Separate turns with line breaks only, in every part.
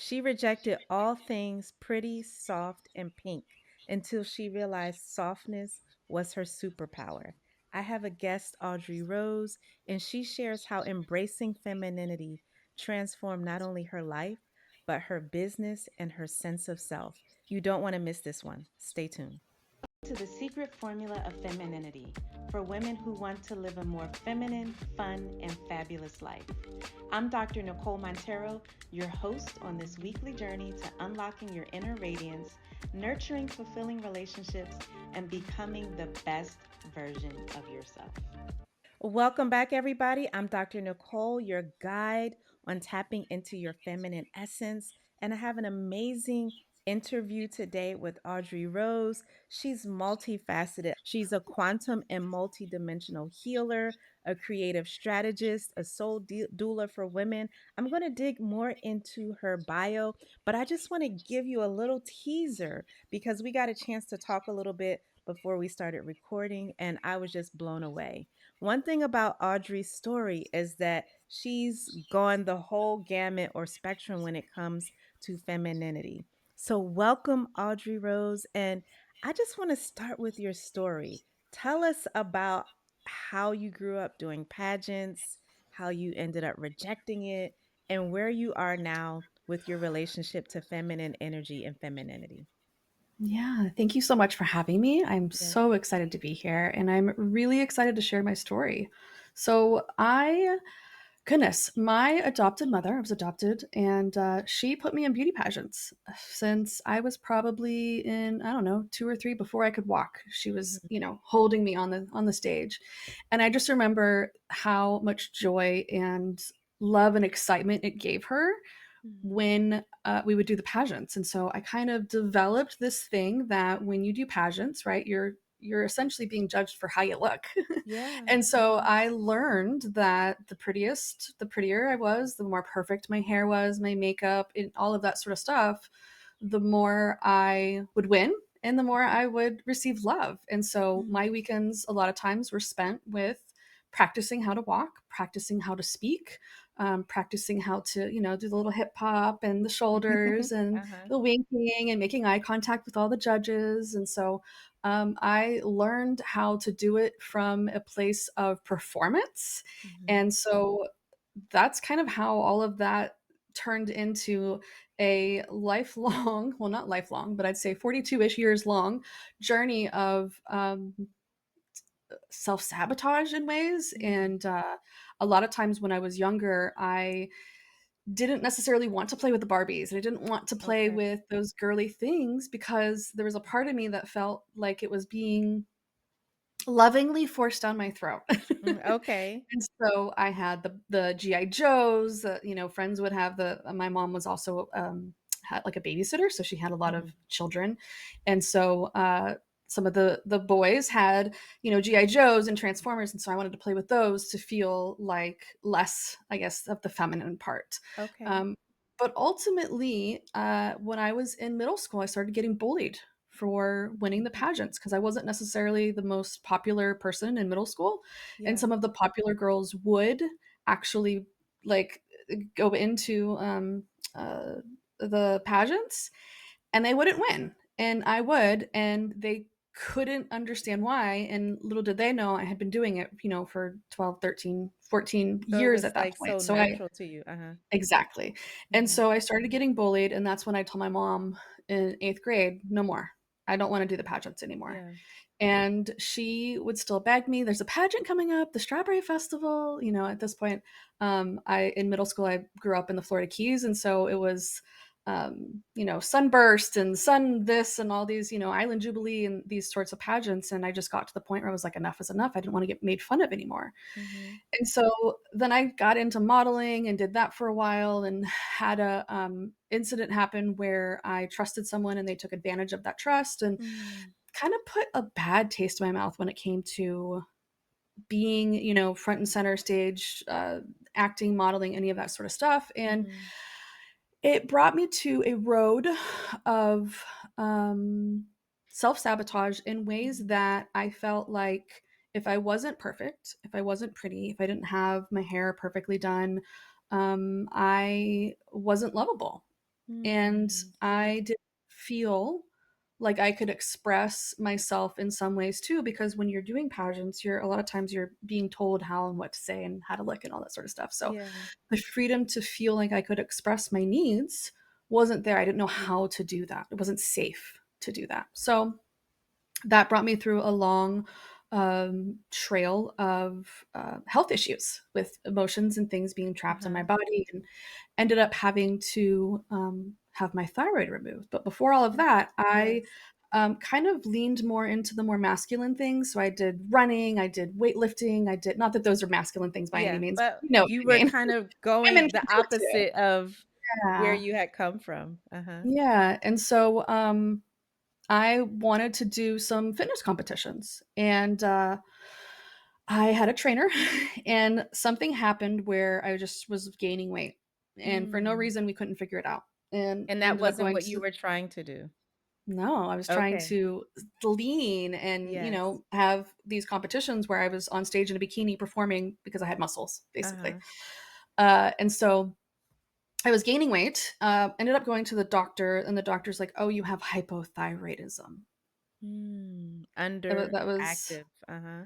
She rejected all things pretty, soft, and pink until she realized softness was her superpower. I have a guest, Audrey Rose, and she shares how embracing femininity transformed not only her life, but her business and her sense of self. You don't want to miss this one. Stay tuned. To the Secret Formula of Femininity for women who want to live a more feminine, fun, and fabulous life. I'm Dr. Nicole Monteiro, your host on this weekly journey to unlocking your inner radiance, nurturing fulfilling relationships, and becoming the best version of yourself. Welcome back, everybody. I'm Dr. Nicole, your guide on tapping into your feminine essence. And I have an amazing interview today with Audrey Rose. She's multifaceted. She's a quantum and multidimensional healer, a creative strategist, a doula for women. I'm going to dig more into her bio, but I just want to give you a little teaser because we got a chance to talk a little bit before we started recording, and I was just blown away. One thing about Audrey's story is that she's gone the whole gamut or spectrum when it comes to femininity. So, welcome, Audrey Rose. And I just want to start with your story. Tell us about how you grew up doing pageants, how you ended up rejecting it, and where you are now with your relationship to feminine energy and femininity.
Yeah, thank you so much for having me. I'm
Yeah.
so excited to be here and I'm really excited to share my story. So, goodness, my adopted mother, I was adopted, and she put me in beauty pageants since I was probably in, I don't know, two or three before I could walk. She was, holding me on the stage. And I just remember how much joy and love and excitement it gave her
Mhm.
when we would do the pageants. And so I kind of developed this thing that when you do pageants, right, you're essentially being judged for how you look.
Yeah.
And so I learned that the prettier I was, the more perfect my hair was, my makeup, and all of that sort of stuff, the more I would win and the more I would receive love. And so
Mhm.
my weekends a lot of times were spent with practicing how to walk, practicing how to speak, practicing how to, do the little hip hop and the shoulders and
Uh-huh.
the winking and making eye contact with all the judges. And so I learned how to do it from a place of performance.
Mhm.
And so that's kind of how all of that turned into a lifelong, well, not lifelong, but I'd say 42-ish years long journey of self sabotage in ways.
Mhm.
And a lot of times when I was younger, I didn't necessarily want to play with the Barbies and I didn't want to play
Okay.
with those girly things because there was a part of me that felt like it was being lovingly forced down my throat.
Okay.
And so I had the GI Joes, friends would have my mom was also had like a babysitter, so she had a lot
Mhm.
of children. And so some of the boys had, GI Joes and Transformers, and so I wanted to play with those to feel like less, I guess, of the feminine part.
Okay.
Um, but ultimately, when I was in middle school, I started getting bullied for winning the pageants because I wasn't necessarily the most popular person in middle school. And
Yeah.
some of the popular girls would actually like go into uh, the pageants and they wouldn't win. And I would, and they couldn't understand why. And little did they know I had been doing it, for 12, 13, 14
So it
years
was
at that
like
point.
so
So I
natural to you. Uh-huh.
Exactly. And
Mhm.
so I started getting bullied, and that's when I told my mom in 8th grade, "No more. I don't wanna do the pageants anymore."
Yeah.
And she would still beg me, "There's a pageant coming up, the Strawberry Festival." At this point, I in middle school, I grew up in the Florida Keys, and so it was, Sunburst and Sun this and all these, Island Jubilee and these sorts of pageants, and I just got to the point where I was like, "Enough is enough." I didn't wanna get made fun of anymore.
Mhm.
And so then I got into modeling and did that for a while and had a incident happen where I trusted someone and they took advantage of that trust and
Mhm.
kind of put a bad taste in my mouth when it came to being, front and center stage, acting, modeling, any of that sort of stuff. And
Mhm.
it brought me to a road of um, self sabotage in ways
Mhm.
that I felt like if I wasn't perfect, if I wasn't pretty, if I didn't have my hair perfectly done, I wasn't lovable. and
Mm.
I didn't feel like I could express myself in some ways too, because when you're doing pageants, you're a lot of times you're being told how and what to say and how to look and all that sort of stuff. So
Yeah.
the freedom to feel like I could express my needs wasn't there. I didn't know how to do that. It wasn't safe to do that. So that brought me through a long trail of health issues with emotions and things being trapped in my
Uh-huh.
body, and ended up having to have my thyroid removed. But before all of
Mm.
that, I
Yes.
kind of leaned more into the more masculine things. So I did running, I did weightlifting, I did, not that those are masculine things by any
Yeah,
means,
but
you know what
you
I
were
mean.
kind of
Women
going
can
the
do it too.
opposite of where
Yeah.
you had come from. Uh-huh.
Yeah. And so I wanted to do some fitness competitions. And I had a trainer, and something happened where I just was gaining weight. And for no
Mm.
reason, we couldn't figure it out. And
And that
ended up
wasn't
going
what you
to,
were trying to do.
no, I was trying
Okay.
to lean and,
Yes.
have these competitions where I was on stage in a bikini performing because I had muscles, basically.
Uh-huh.
And so I was gaining weight, ended up going to the doctor, and the doctor's like, oh, you have hypothyroidism.
Mm.
That was
Underactive. Uh-huh.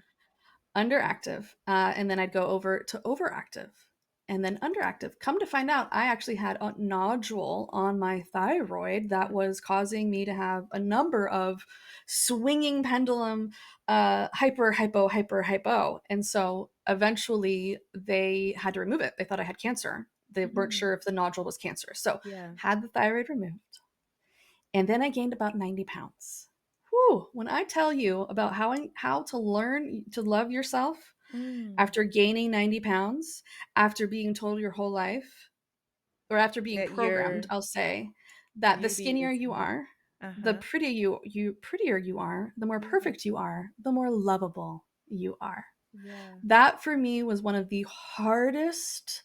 underactive, and then I'd go over to overactive, and then underactive. Come to find out, I actually had a nodule on my thyroid that
Uh-huh.
was causing me to have a number of swinging pendulum, hypo. And so eventually they had to remove it. They thought I had cancer. They weren't
Mm.
sure if the nodule was cancerous. So
Yeah.
had the thyroid removed. And then I gained about 90 pounds. Whew, when I tell you about how to learn to love yourself
Mm.
after gaining 90 pounds, after being told your whole life, or after being
That
programmed,
your
I'll say, that the
beauty
skinnier
is
you
in.
are, the
Uh-huh.
prettier you are, the more
Yeah.
perfect you are, the more lovable you are.
Yeah.
That for me was one of the hardest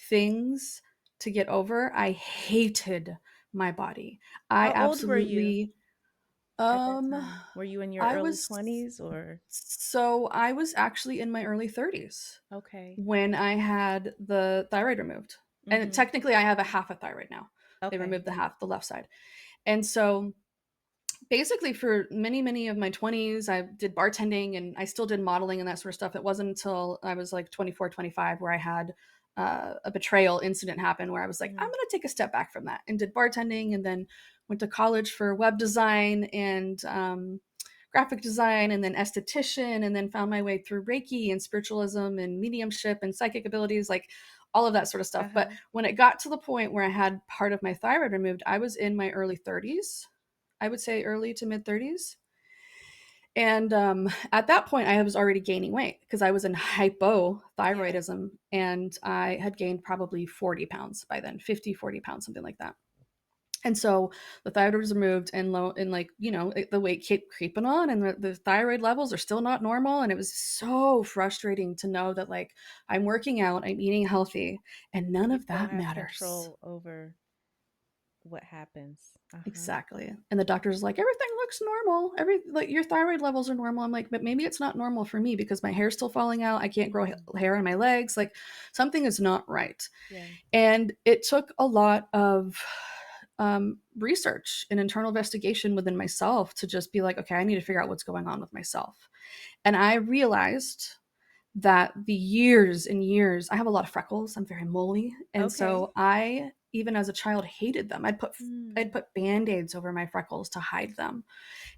things to get over. I hated my body. I
How old were you
absolutely
at that
um
time? Were you in your
I
early
was
20s or
I was actually in my early 30s
okay.
when I had the thyroid removed. And
Mhm.
technically I have a half a thyroid now. They
Okay.
removed the half, the left side. And so basically for many of my 20s I did bartending, and I still did modeling and that sort of stuff. It wasn't until I was like 24, 25 where I had a betrayal incident happen where I was like, I'm
Mhm.
going to take a step back from that, and did bartending, and then went to college for web design and graphic design, and then esthetician, and then found my way through Reiki and spiritualism and mediumship and psychic abilities, like all of that sort of stuff. But
Uh-huh.
when it got to the point where I had part of my thyroid removed, I was in my early 30s. I would say early to mid 30s. And at that point, I was already gaining weight because I was in
Yeah.
hypothyroidism, and I had gained probably 40 pounds by then, 50, 40 pounds, something like that. And so the thyroid was removed, and low, and like, the weight kept creeping on, and the thyroid levels are still not normal. And it was so frustrating to know that, like, I'm working out, I'm eating healthy, and none
And you
of
don't
that
have
matters.
control over what happens. Uh-huh.
Exactly. And the doctor's like, everything looks normal. Like, your thyroid levels are normal. I'm like, but maybe it's not normal for me because my hair's still falling out. I can't grow
Mm.
hair on my legs. Like, something is not right.
Yeah.
And it took a lot of research and internal investigation within myself to just be like, okay, I need to figure out what's going on with myself. And I realized that the years and years, I have a lot of freckles. I'm very moly. And
Okay.
so I, even as a child, hated them. I'd
Mm.
put band-aids over my freckles to hide them.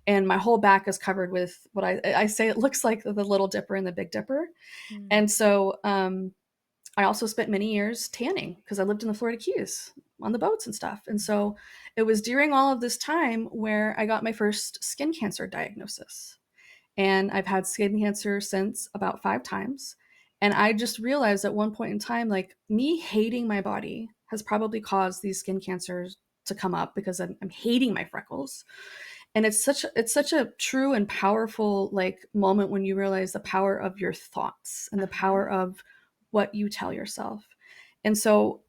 And my whole back is covered with what I say it looks like the Little Dipper and the Big Dipper.
Mm.
And so I also spent many years tanning because I lived in the Florida Keys on the boats and stuff. And so it was during all of this time where I got my first skin cancer diagnosis. And I've had skin cancer since about 5 times. And I just realized at one point in time, like, me hating my body has probably caused these skin cancers to come up because I'm hating my freckles. And it's such a true and powerful, like, moment when you realize the power of your thoughts and the
Uh-huh.
power of what you tell yourself. And so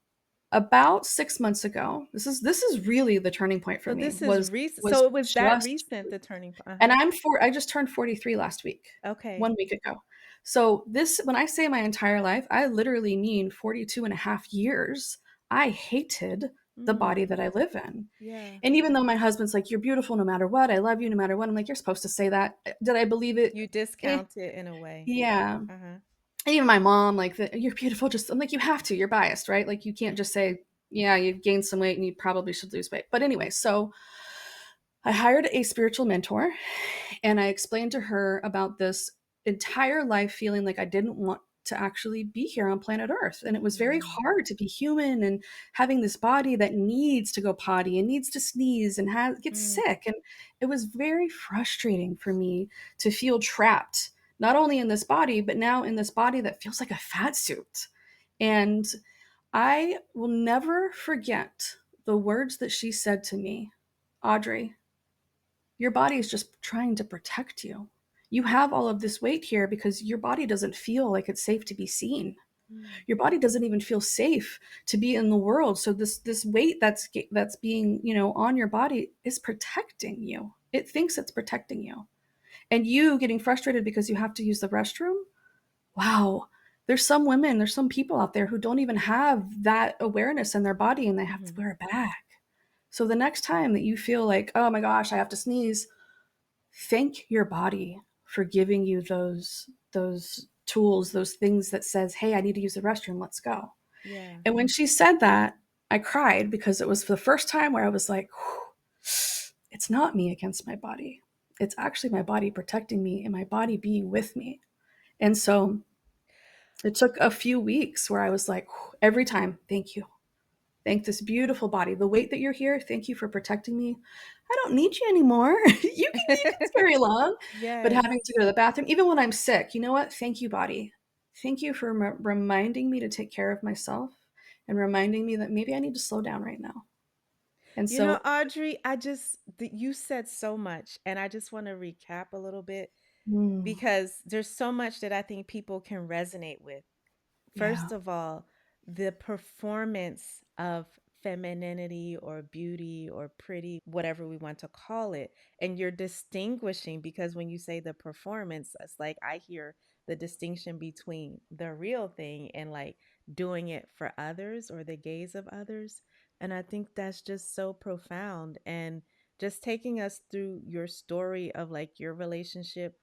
about 6 months ago, this is really the turning point for
So
me,
this is
was
recent.
was
So it was that
just,
recent, the turning point.
and
Uh-huh.
I just turned 43 last week,
Okay.
1 week ago. So this, when I say my entire life, I literally mean 42 and a half years I hated the body that
Mm.
I live in.
Yeah.
And even though my husband's like, "You're beautiful no matter what. I love you no matter what." I'm like, "You're supposed to say that." Did I believe it?
You
Eh,
discount it in a way.
yeah.
Uh-huh.
And even my mom, like, "You're beautiful." Just I'm like, "You have to. You're biased, right? Like, you can't just say, yeah, you've gained some weight and you probably should lose weight." But anyway, so I hired a spiritual mentor and I explained to her about this entire life feeling like I didn't want to actually be here on planet Earth. And it was very
Mm.
hard to be human and having this body that needs to go potty and needs to sneeze and gets
Mm.
sick. And it was very frustrating for me to feel trapped, not only in this body, but now in this body that feels like a fat suit. And I will never forget the words that she said to me. Audrey, your body is just trying to protect you. You have all of this weight here because your body doesn't feel like it's safe to be seen.
Mm.
Your body doesn't even feel safe to be in the world. So this weight that's being, on your body is protecting you. It thinks it's protecting you. And you getting frustrated because you have to use the restroom? Wow. There's some people out there who don't even have that awareness in their body and they have to
Mhm.
wear a bag. So the next time that you feel like, "Oh my gosh, I have to sneeze," thank your body for giving you those tools, those things that says, "Hey, I need to use the restroom, let's go."
Yeah.
And when she said that, I cried because it was the first time where I was like, it's not me against my body. It's actually my body protecting me and my body being with me. And so it took a few weeks where I was like, every time, thank you. Thank this beautiful body. The weight that you're here, thank you for protecting me. I don't need you anymore. You can carry along. But
Yes.
having to go to the bathroom, even when I'm sick, you know what? Thank you, body. Thank you for reminding me to take care of myself and reminding me that maybe I need to slow down right now. And
You know,
so,
Audrey, you said so much, and I just want to recap a little bit
mm,
because there's so much that I think people can resonate with.
yeah.
First of all, the performance of femininity or beauty or pretty, whatever we want to call it. And you're distinguishing because when you say the performance, it's like I hear the distinction between the real thing and like doing it for others or the gaze of others. And I think that's just so profound. And just taking us through your story of like your relationship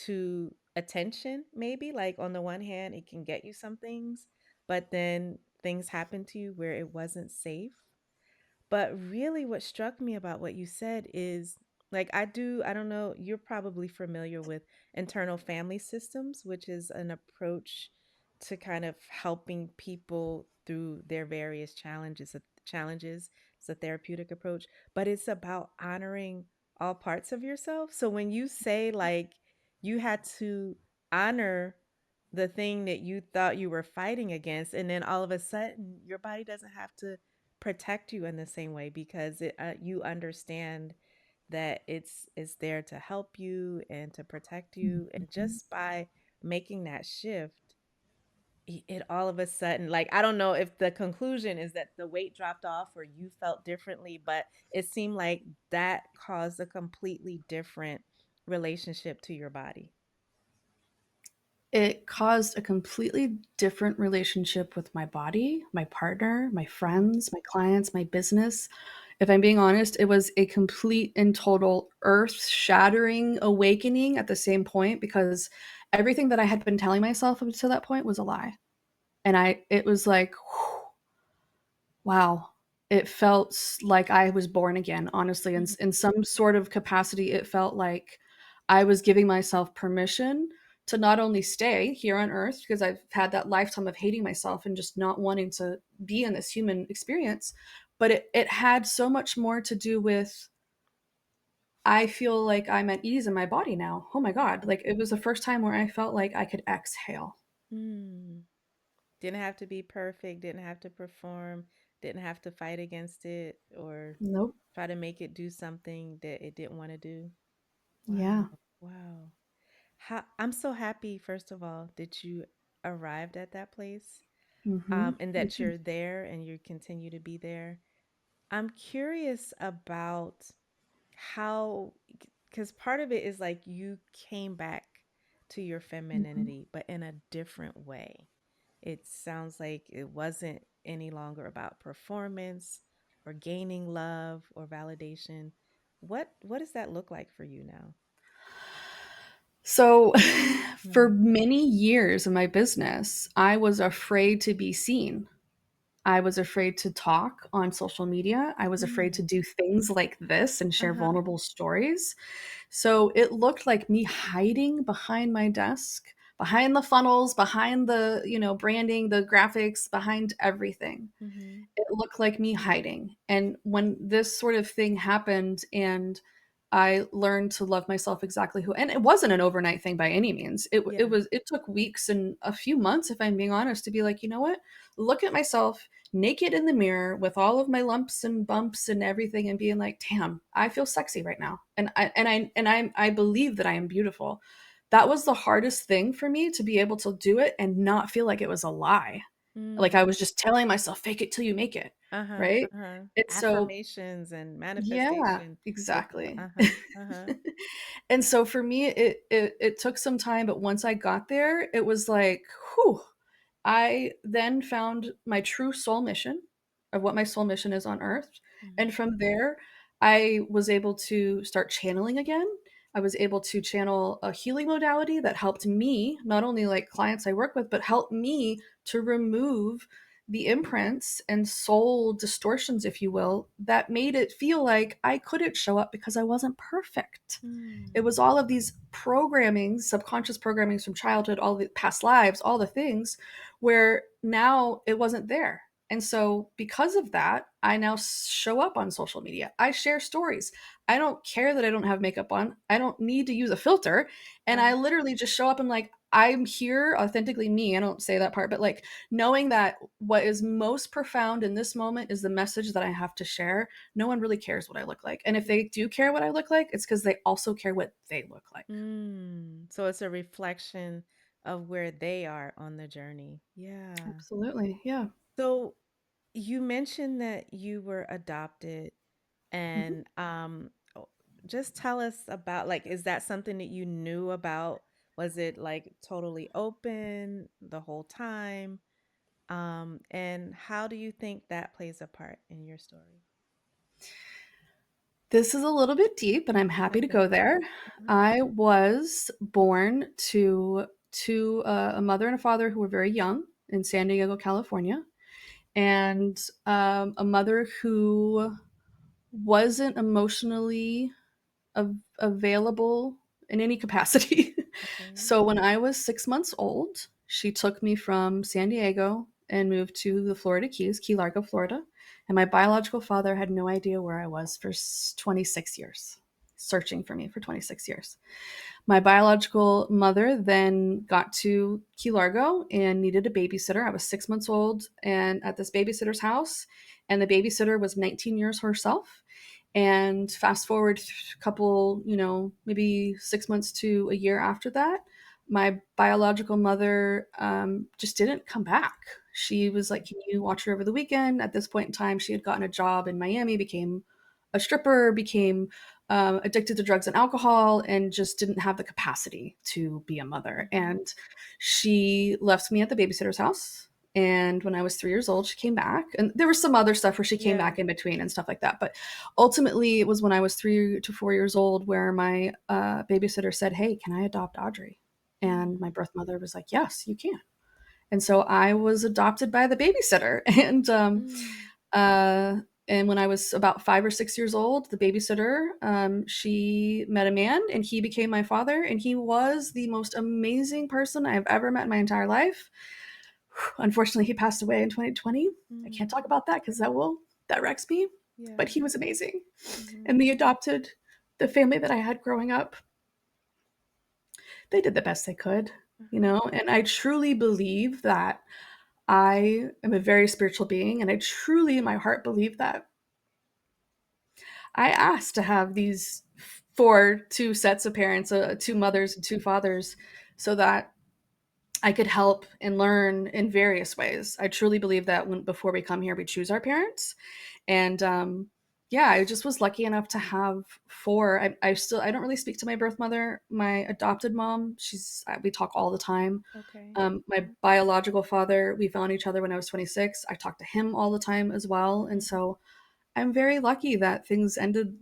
to attention, maybe like on the one hand it can get you some things, but then things happen to you where it wasn't safe. But really what struck me about what you said is like I don't know, you're probably familiar with internal family systems, which is an approach to kind of helping people through their various challenges. It's a therapeutic approach, but it's about honoring all parts of yourself. So when you say like you had to honor the thing that you thought you were fighting against, and then all of a sudden your body doesn't have to protect you in the same way because you understand that it's there to help you and to protect you, and
Mhm.
just by making that shift, it all of a sudden, like, I don't know if the conclusion is that the weight dropped off or you felt differently, but it seemed like that caused a completely different relationship to your body.
It caused a completely different relationship with my body, my partner, my
Mm.
friends, my clients, my business. If I'm being honest, it was a complete and total earth-shattering awakening at the same point because everything that I had been telling myself up to that point was a lie. And it was like, wow. It felt like I was born again, honestly.
Mhm.
In some sort of capacity, it felt like I was giving myself permission to not only stay here on earth because I've had that lifetime of hating myself and just not wanting to be in this human experience, but it had so much more to do with I feel like I'm at ease in my body now. Oh my God. Like it was the first time where I felt like I could exhale.
Mm. Didn't have to be perfect, didn't have to perform, didn't have to fight against it or
Nope.
try to make it do something that it didn't want to do. Wow.
Yeah.
Wow. I'm so happy, first of all, that you arrived at that place,
Hmm.
and that you're there and you continue to be there. I'm curious about how, because part of it is like you came back to your
Hmm.
femininity, but in a different way. It sounds like it wasn't any longer about performance or gaining love or validation. What does that look like for you now?
So, for
Mhm.
many years in my business, I was afraid to be seen. I was afraid to talk on social media. I was afraid to
Mm.
do things like this and share
Uh-huh.
vulnerable stories. So it looked like me hiding behind my desk, behind the funnels, behind the, branding, the graphics, behind everything.
Mhm.
It looked like me hiding. And when this sort of thing happened and I learned to love myself exactly who, and it wasn't an overnight thing by any means. It
Yeah.
was, it took weeks and a few months, if I'm being honest, to be like, you know what? Look at myself naked in the mirror with all of my lumps and bumps and everything and being like, damn, I feel sexy right now. And I believe that I am beautiful. That was the hardest thing for me, to be able to do it and not feel like it was a lie. Like I
Mm.
was just telling myself, "Fake it till you make it,"
Uh-huh.
right?
Uh-huh.
It's so
Affirmations and
yeah,
manifestation with
exactly.
uh-huh. Uh-huh.
And so for me, it took some time, but once I got there, it was like, whew. I then found my true soul mission of what my soul mission is on earth. And
Mhm.
from there, I was able to start channeling again. I was able to channel a healing modality that helped me, not only like clients I work with, but helped me to remove the imprints and soul distortions, if you will, that made it feel like I couldn't show up because I wasn't perfect. It
Mm.
was all of these programmings, subconscious programmings from childhood, all the past lives, all the things where now it wasn't there. And so, because of that, I now show up on social media. I share stories. I don't care that I don't have makeup on. I don't need to use a filter. And I
Uh-huh.
literally just show up and, like, I'm here authentically me. I don't say that part, but like knowing that what is most profound in this moment is the message that I have to share. No one really cares what I look like. And if they do care what I look like, it's because they also care what they look like.
Mm. So it's a reflection of where they are on the journey. Yeah.
Absolutely. Yeah.
So you mentioned that you were adopted
Mhm.
and just tell us about like is that something that you knew about? Was it like totally open the whole time? And how do you think that plays a part in your story?
This is a little bit deep, and I'm happy to
Okay.
go there.
Mhm.
I was born to a mother and a father who were very young in San Diego, California, and a mother who wasn't emotionally available in any capacity.
Okay.
So when I was 6 months old, she took me from San Diego and moved to the Florida Keys, Key Largo, Florida. And my biological father had no idea where I was for 26 years, searching for me for 26 years. My biological mother then got to Key Largo and needed a babysitter. I was 6 months old and at this babysitter's house, and the babysitter was 19 years herself. And fast forward a couple, maybe 6 months to a year after that, my biological mother just didn't come back. She was like, "Can you watch her over the weekend?" At this point in time, she had gotten a job in Miami, became a stripper, became addicted to drugs and alcohol, and just didn't have the capacity to be a mother.
Mhm.
And she left me at the babysitter's house. And when I was 3 years old, she came back. And there was some other stuff where she came
Yeah.
back in between and stuff like that. But ultimately, it was when I was 3 to 4 years old where my babysitter said, "Hey, can I adopt Audrey?" And
Mm.
my birth mother was like, "Yes, you can." And so I was adopted by the babysitter.
Mm.
Uh, and when I was about 5 or 6 years old, the babysitter, she met a man and he became my father. And he was the most amazing person I've ever met in my entire life. Unfortunately, he passed away in 2020. I
Mm.
can't talk about that because that wrecks me. But
Yeah.
he was amazing.
Mhm.
And the family that I had growing up, they did the best they could,
Uh-huh.
and I truly believe that I am a very spiritual being, and I truly, in my heart, believe that I asked to have these two sets of parents, two mothers and two fathers, so that I could help and learn in various ways. I truly believe that before we come here, we choose our parents, and yeah, I just was lucky enough to have four. I don't really speak to my birth mother, my adopted mom. We talk all the time.
Okay.
My biological father, we found each other when I was 26. I talked to him all the time as well, and
Mhm.
so I'm very lucky that things ended,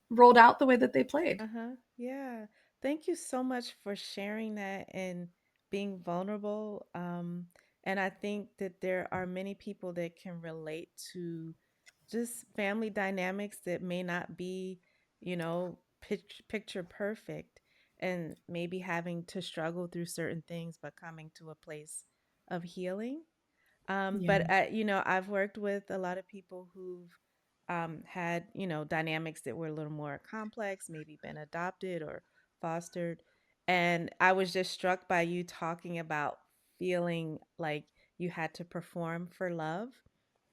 rolled out the way that they played.
Uh-huh. Yeah. Thank you so much for sharing that and being vulnerable. And I think that there are many people that can relate to just family dynamics that may not be, picture perfect, and maybe having to struggle through certain things, but coming to a place of healing.
Yeah.
But I've worked with a lot of people who've had, dynamics that were a little more complex, maybe been adopted or fostered. And I was just struck by you talking about feeling like you had to perform for love.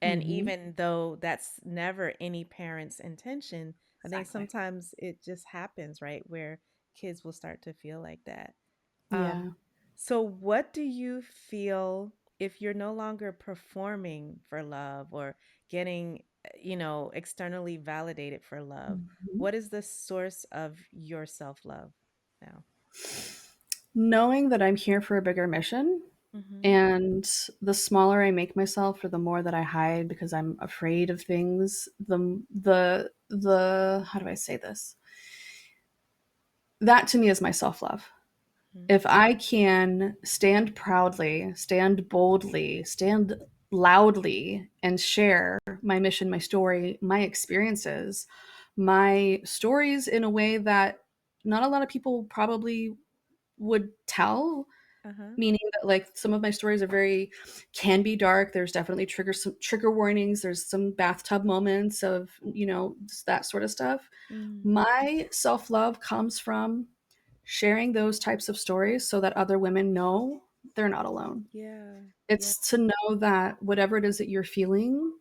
And
Mhm.
even though that's never any parent's intention, I think
Exactly.
sometimes it just happens, right? Where kids will start to feel like that.
Yeah.
Um, so what do you feel if you're no longer performing for love or getting, externally validated for love?
Mhm.
What is the source of your self-love now?
Knowing that I'm here for a bigger mission,
Mm-hmm.
and the smaller I make myself or the more that I hide because I'm afraid of things, the how do I say this? That to me is my self-love.
Mm-hmm.
If I can stand proudly, stand boldly, stand loudly and share my mission, my story, my experiences, my stories in a way that not a lot of people probably would tell,
Uh-huh.
meaning that like some of my stories are very can be dark. There's definitely some trigger warnings. There's some bathtub moments of, just that sort of stuff.
Mm.
My self-love comes from sharing those types of stories so that other women know they're not alone.
Yeah. Yeah.
It's to know that whatever it is that you're feeling,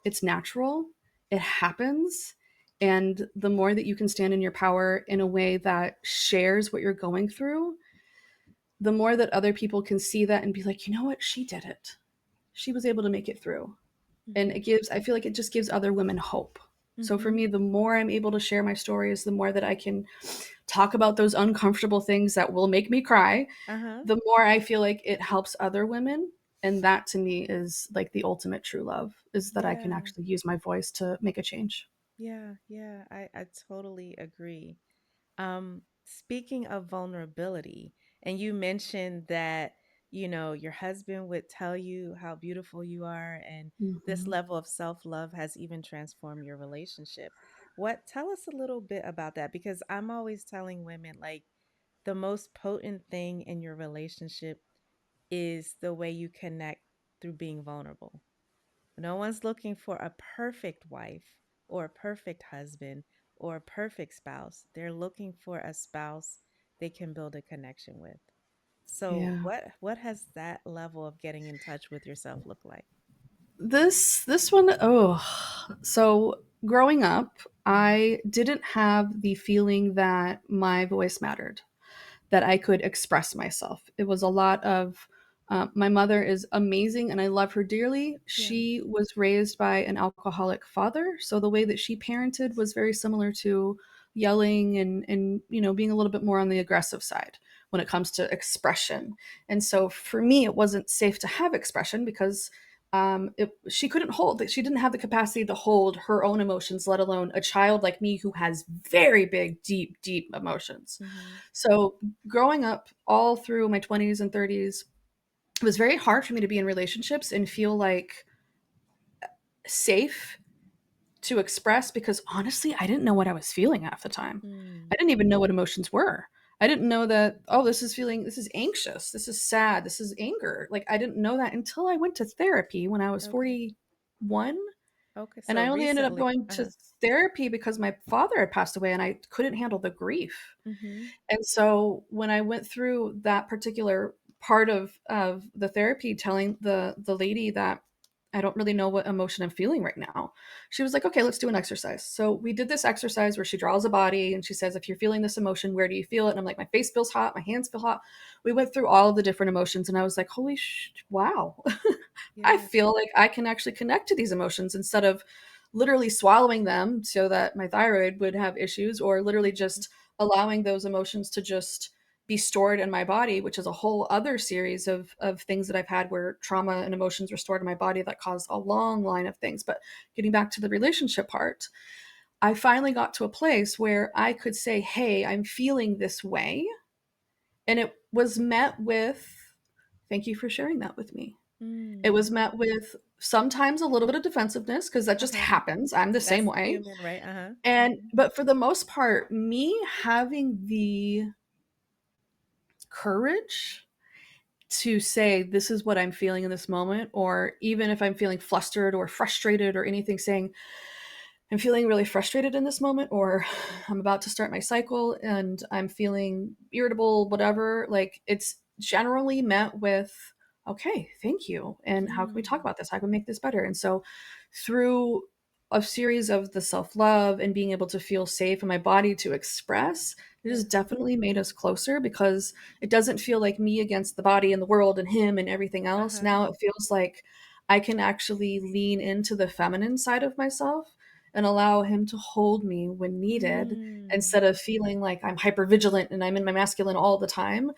it's natural, it happens. And the more that you can stand in your power in a way that shares what you're going through, the more that other people can see that and be like, you know what, she did it. She was able to make it through. And
Mm-hmm.
I feel like it just gives other women hope. So for
Mm-hmm.
me, the more I'm able to share my stories, the more that I can talk about those uncomfortable things that will make me cry,
Uh-huh.
the more I feel like it helps other women. And that to me is like the ultimate true love, is that I can
Yeah.
actually use my voice to make a change.
Yeah. Yeah. I totally agree. Speaking of vulnerability, and you mentioned that, your husband would tell you how beautiful you are, and this
Mhm.
level of self-love has even transformed your relationship. Tell us a little bit about that, because I'm always telling women, like, the most potent thing in your relationship is the way you connect through being vulnerable. No one's looking for a perfect wife or a perfect husband or a perfect spouse. They're looking for a spouse they can build a connection with. So
Yeah.
what has that level of getting in touch with yourself look like?
This one, oh, so growing up, I didn't have the feeling that my voice mattered, that I could express myself. It was a lot of, my mother is amazing and I love her dearly.
Yeah.
She was raised by an alcoholic father, so the way that she parented was very similar to yelling and being a little bit more on the aggressive side when it comes to expression. And so for me, it wasn't safe to have expression because she couldn't hold, she didn't have the capacity to hold her own emotions, let alone a child like me who has very big, deep, deep emotions.
Mm-hmm.
So growing up all through my 20s and 30s, it was very hard for me to be in relationships and feel like safe to express because honestly, I didn't know what I was feeling half the time.
Mm.
I didn't even know what emotions were. I didn't know that, oh, this is anxious, this is sad, this is anger. Like, I didn't know that until I went to therapy when I was
Okay.
41.
Okay.
And
So
I only ended up
recently.
going to
Uh-huh.
therapy because my father had passed away and I couldn't handle the grief.
Mm-hmm.
And so when I went through that particular part of the therapy, telling the lady that I don't really know what emotion I'm feeling right now, she was like, okay, let's do an exercise. So we did this exercise where she draws a body and she says, if you're feeling this emotion, where do you feel it? And I'm like, my face feels hot, my hands feel hot. We went through all of the different emotions and I was like, wow. I
Yeah.
feel like I can actually connect to these emotions instead of literally swallowing them so that my thyroid would have issues, or literally
Mm-hmm.
just allowing those emotions to just be stored in my body, which is a whole other series of things that I've had where trauma and emotions were stored in my body that caused a long line of things. But getting back to the relationship part, I finally got to a place where I could say, hey, I'm feeling this way. And it was met with, thank you for sharing that with me. It
Mm.
was met with sometimes a little bit of defensiveness because that just
Uh-huh.
happens. I'm the same
That's
way.
human, right? Uh-huh.
And, but for the most part, me having the courage to say, this is what I'm feeling in this moment, or even if I'm feeling flustered or frustrated or anything, saying, I'm feeling really frustrated in this moment, or I'm about to start my cycle and I'm feeling irritable, whatever. Like, it's generally met with, okay, thank you. And how can we talk
Mm.
about this? How can we make this better? And so, through a series of the self love and being able to feel safe in my body to express, it has
Yeah.
definitely made us closer because it doesn't feel like me against the body and the world and him and everything else.
Uh-huh.
Now it feels like I can actually lean into the feminine side of myself and allow him to hold me when needed
Mm.
instead of feeling like I'm hyper vigilant and I'm in my masculine all the time.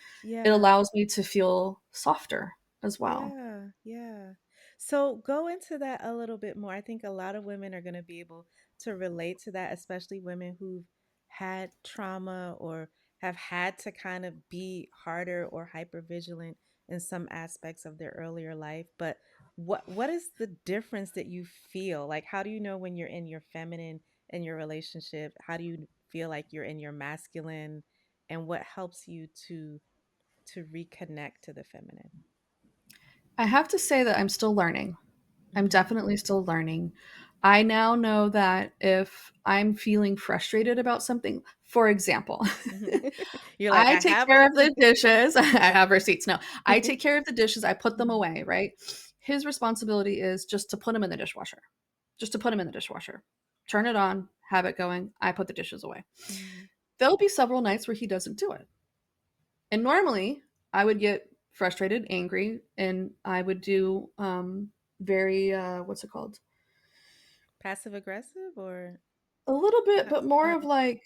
It
Yeah.
allows me to feel softer as well.
Yeah, yeah. So go into that a little bit more. I think a lot of women are going to be able to relate to that, especially women who've had trauma or have had to kind of be harder or hyper vigilant in some aspects of their earlier life. But what is the difference that you feel? Like, how do you know when you're in your feminine in your relationship? How do you feel like you're in your masculine? And what helps you to reconnect to the feminine?
I have to say that I'm still learning. I'm
Hmm.
definitely still learning. I now know that if I'm feeling frustrated about something, for example,
You're like,
I
I
take
have
care of the
receipts.
dishes. I have receipts. No, I take care of the dishes. I put them away, right? His responsibility is just to put them in the dishwasher, just to put them in the dishwasher. Turn it on, have it going. I put the dishes away.
Mhm.
There'll be several nights where he doesn't do it. And normally I would get frustrated, angry, and I would do very, what's it called?
Passive aggressive or
A little bit, but more
uh,
of like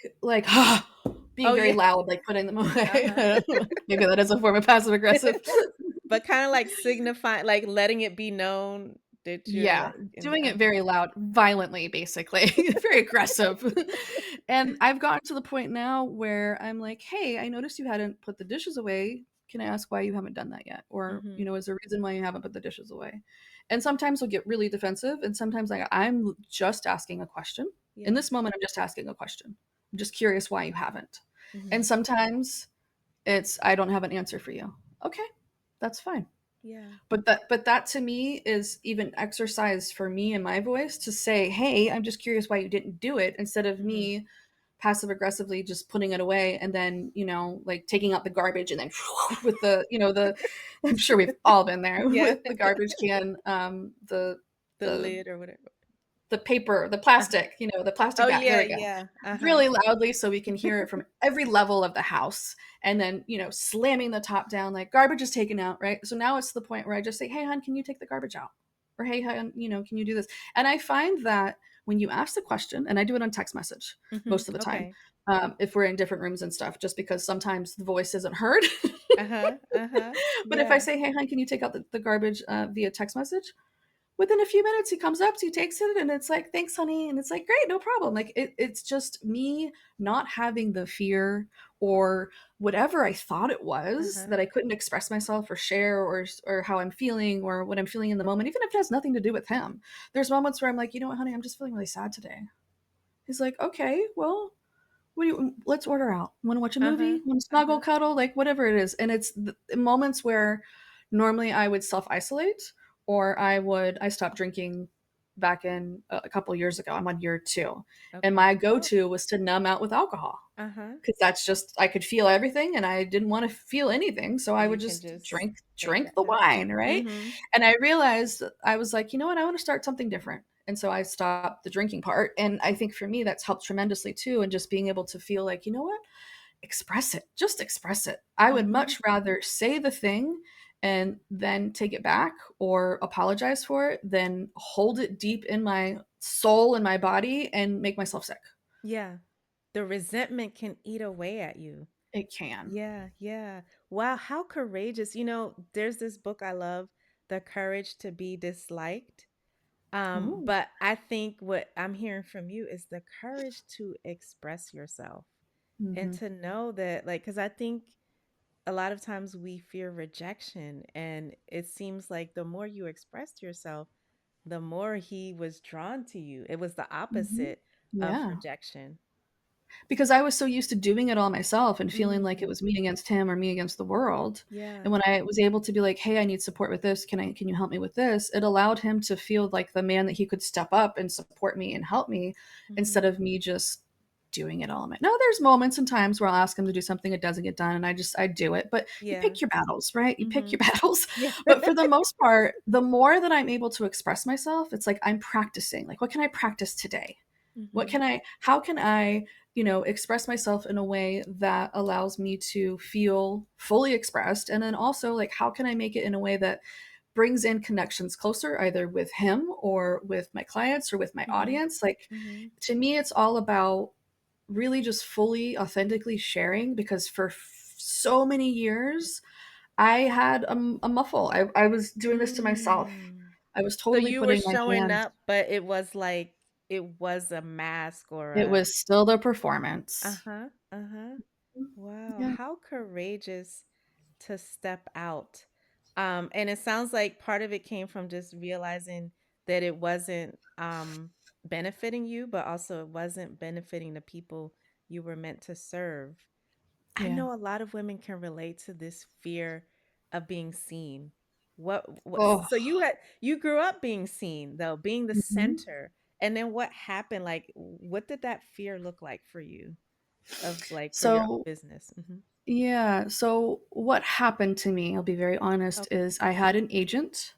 "Ah," being
oh
very
yeah.
loud, like putting them away.
Uh-huh.
Maybe that is a form of passive aggressive.
But kind of like signifying, like letting it be known that you're
Yeah,
like in
doing it
okay.
very loud, violently, basically, very aggressive. And I've gotten to the point now where I'm like, "Hey, I noticed you hadn't put the dishes away. Can I ask why you haven't done that yet? Or,
Hmm.
is there a reason why you haven't put the dishes away?" And sometimes he'll get really defensive, and sometimes I'm just asking a question. In
Yeah.
this moment, I'm just asking a question. I'm just curious why you haven't. And
Hmm.
sometimes it's, I don't have an answer for you. Okay, that's fine.
Yeah.
But that to me is even exercise for me and my voice to say, "Hey, I'm just curious why you didn't do it," instead of
Hmm.
me passive aggressively just putting it away and then, like taking out the garbage and then with the I'm sure we've all been there
Yeah.
with the garbage can,
The
the
lid or whatever.
the paper, the
Uh-huh.
plastic, the plastic
Oh
bag. There
yeah,
we go.
yeah. Uh-huh.
Really loudly so we can hear it from every level of the house. And then, slamming the top down, like garbage is taken out, right? So now it's the point where I just say, "Hey, hon, can you take the garbage out?" Or, "Hey, hon, can you do this?" And I find that when you ask the question, and I do it on text message
Hmm.
most of the time,
Okay.
if we're in different rooms and stuff, just because sometimes the voice isn't heard.
Uh-huh. Uh-huh.
But if I
Yeah.
say, "Hey, hon, can you take out the garbage via text message?" Within a few minutes he comes up, he takes it, and it's like, "Thanks, honey," and it's like, "Great, no problem." Like, it's just me not having the fear or whatever I thought it was
Uh-huh.
that I couldn't express myself or share, or how I'm feeling or what I'm feeling in the moment, even if it has nothing to do with him. There's moments where I'm like, "You know what, honey, I'm just feeling really sad today." He's like, "Okay, well, what do you let's order out. Want to watch a
Uh-huh.
movie? Want to snuggle,
Uh-huh.
cuddle, like whatever it is." And it's the moments where normally I would self isolate, or I stopped drinking back in a couple years ago. I'm on year 2. And
Okay.
my go
Oh.
to was to numb out with alcohol
Uh-huh.
because that's just, I could feel everything and I didn't want to feel anything. So I
You
would
can
just
just take
drink
that.
the
Okay.
wine, right?
Mm-hmm.
And I realized that I was like, you know what? I want to start something different. And so I stopped the drinking part. And I think for me, that's helped tremendously too. And just being able to feel like, you know what? Express it. Just express it. I would
Mm-hmm.
much rather say the thing and then take it back or apologize for it than hold it deep in my soul and my body and make myself sick.
Yeah. The resentment can eat away at you.
It can.
Yeah, yeah. Wow, how courageous. You know, there's this book I love, The Courage to Be Disliked.
Ooh.
But I think what I'm hearing from you is the courage to express yourself and
Mhm.
to know that, like, because I think a lot of times we fear rejection, and it seems like the more you expressed yourself, the more he was drawn to you. It was the
Mhm.
opposite of
Yeah.
rejection.
Because I was so used to doing it all myself and feeling like it
Mm,
was me against him or me against the world. And
yeah.
when I was able to be like, "Hey, I need support with this. Can you help me with this?" It allowed him to feel like the man that he could step up and support me and help me instead
Hmm.
of me just doing it all on my. Now there's moments and times where I'll ask him to do something, it doesn't get done, and I do it. But you
Yeah.
pick your battles, right? You pick
Hmm.
your battles.
Yeah.
But for the most part, the more that I'm able to express myself, it's like I'm practicing. Like, what can I practice today? What
Hmm.
can I how can I, express myself in a way that allows me to feel fully expressed? And then also, like, how can I make it in a way that brings in connections closer, either with him or with my clients or with my
Hmm.
audience? Like,
Hmm.
to me, it's all about really just fully authentically sharing, because for so many years I had a muffle. I was doing this to myself.
Mm.
I was
So
totally
you were
putting my
showing
hands.
up, but it was like it was a mask or
It
a
was still the performance.
uh-huh, uh-huh. Wow,
Yeah.
how courageous to step out. And it sounds like part of it came from just realizing that it wasn't benefiting you, but also it wasn't benefiting the people you were meant to serve. I
Yeah.
know a lot of women can relate to this fear of being seen. What
Oh,
so you grew up being seen though, being the
mhm.
center. And then what happened? Like what did that fear look like for you of like for your
So,
business? Hmm.
yeah, so what happened to me, I'll be very honest,
Okay.
is I had an agent,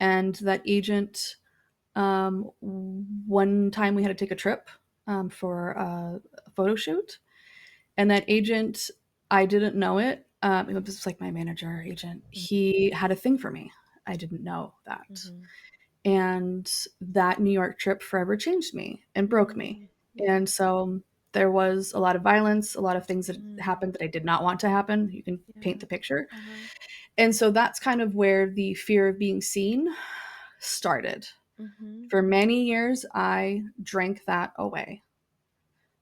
and that agent, one time we had to take a trip, for a photo shoot, and that agent, I didn't know it, it was like my manager agent, he had a thing for me. I didn't know that.
Mm-hmm.
And that New York trip forever changed me and broke me.
Mm, yeah.
And so there was a lot of violence, a lot of things that
Mm,
happened that I did not want to happen. You can paint
yeah.
the picture.
Uh-huh.
And so that's kind of where the fear of being seen started.
Mm-hmm.
For many years, I drank that away.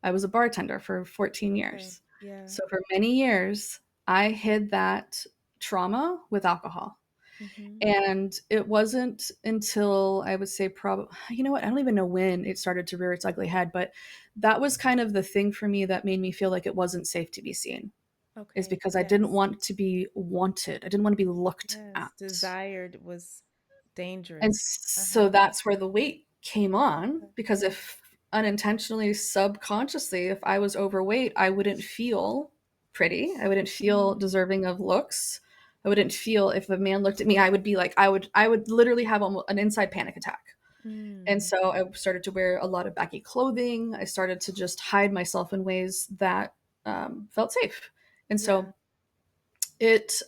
I was a bartender for 14
Okay.
years.
Yeah.
So for many years, I hid that trauma with alcohol.
Mm-hmm.
And it wasn't until I would say probably, you know what, I don't even know when it started to rear its ugly head, but that was kind of the thing for me that made me feel like it wasn't safe to be seen, is
Okay.
because I didn't
Yes.
want to be wanted. I didn't want to be looked
Yes.
at.
Desired was
And
dangerous.
so
Uh-huh.
that's where the weight came on, because
Yeah.
if unintentionally, subconsciously, if I was overweight, I wouldn't feel pretty. I wouldn't feel
Mm,
deserving of looks. I wouldn't feel, if a man looked at me, I would be like, I would literally have almost an inside panic attack. And
mm,
so I started to wear a lot of baggy clothing. I started to just hide myself in ways that felt safe. And
yeah.
so it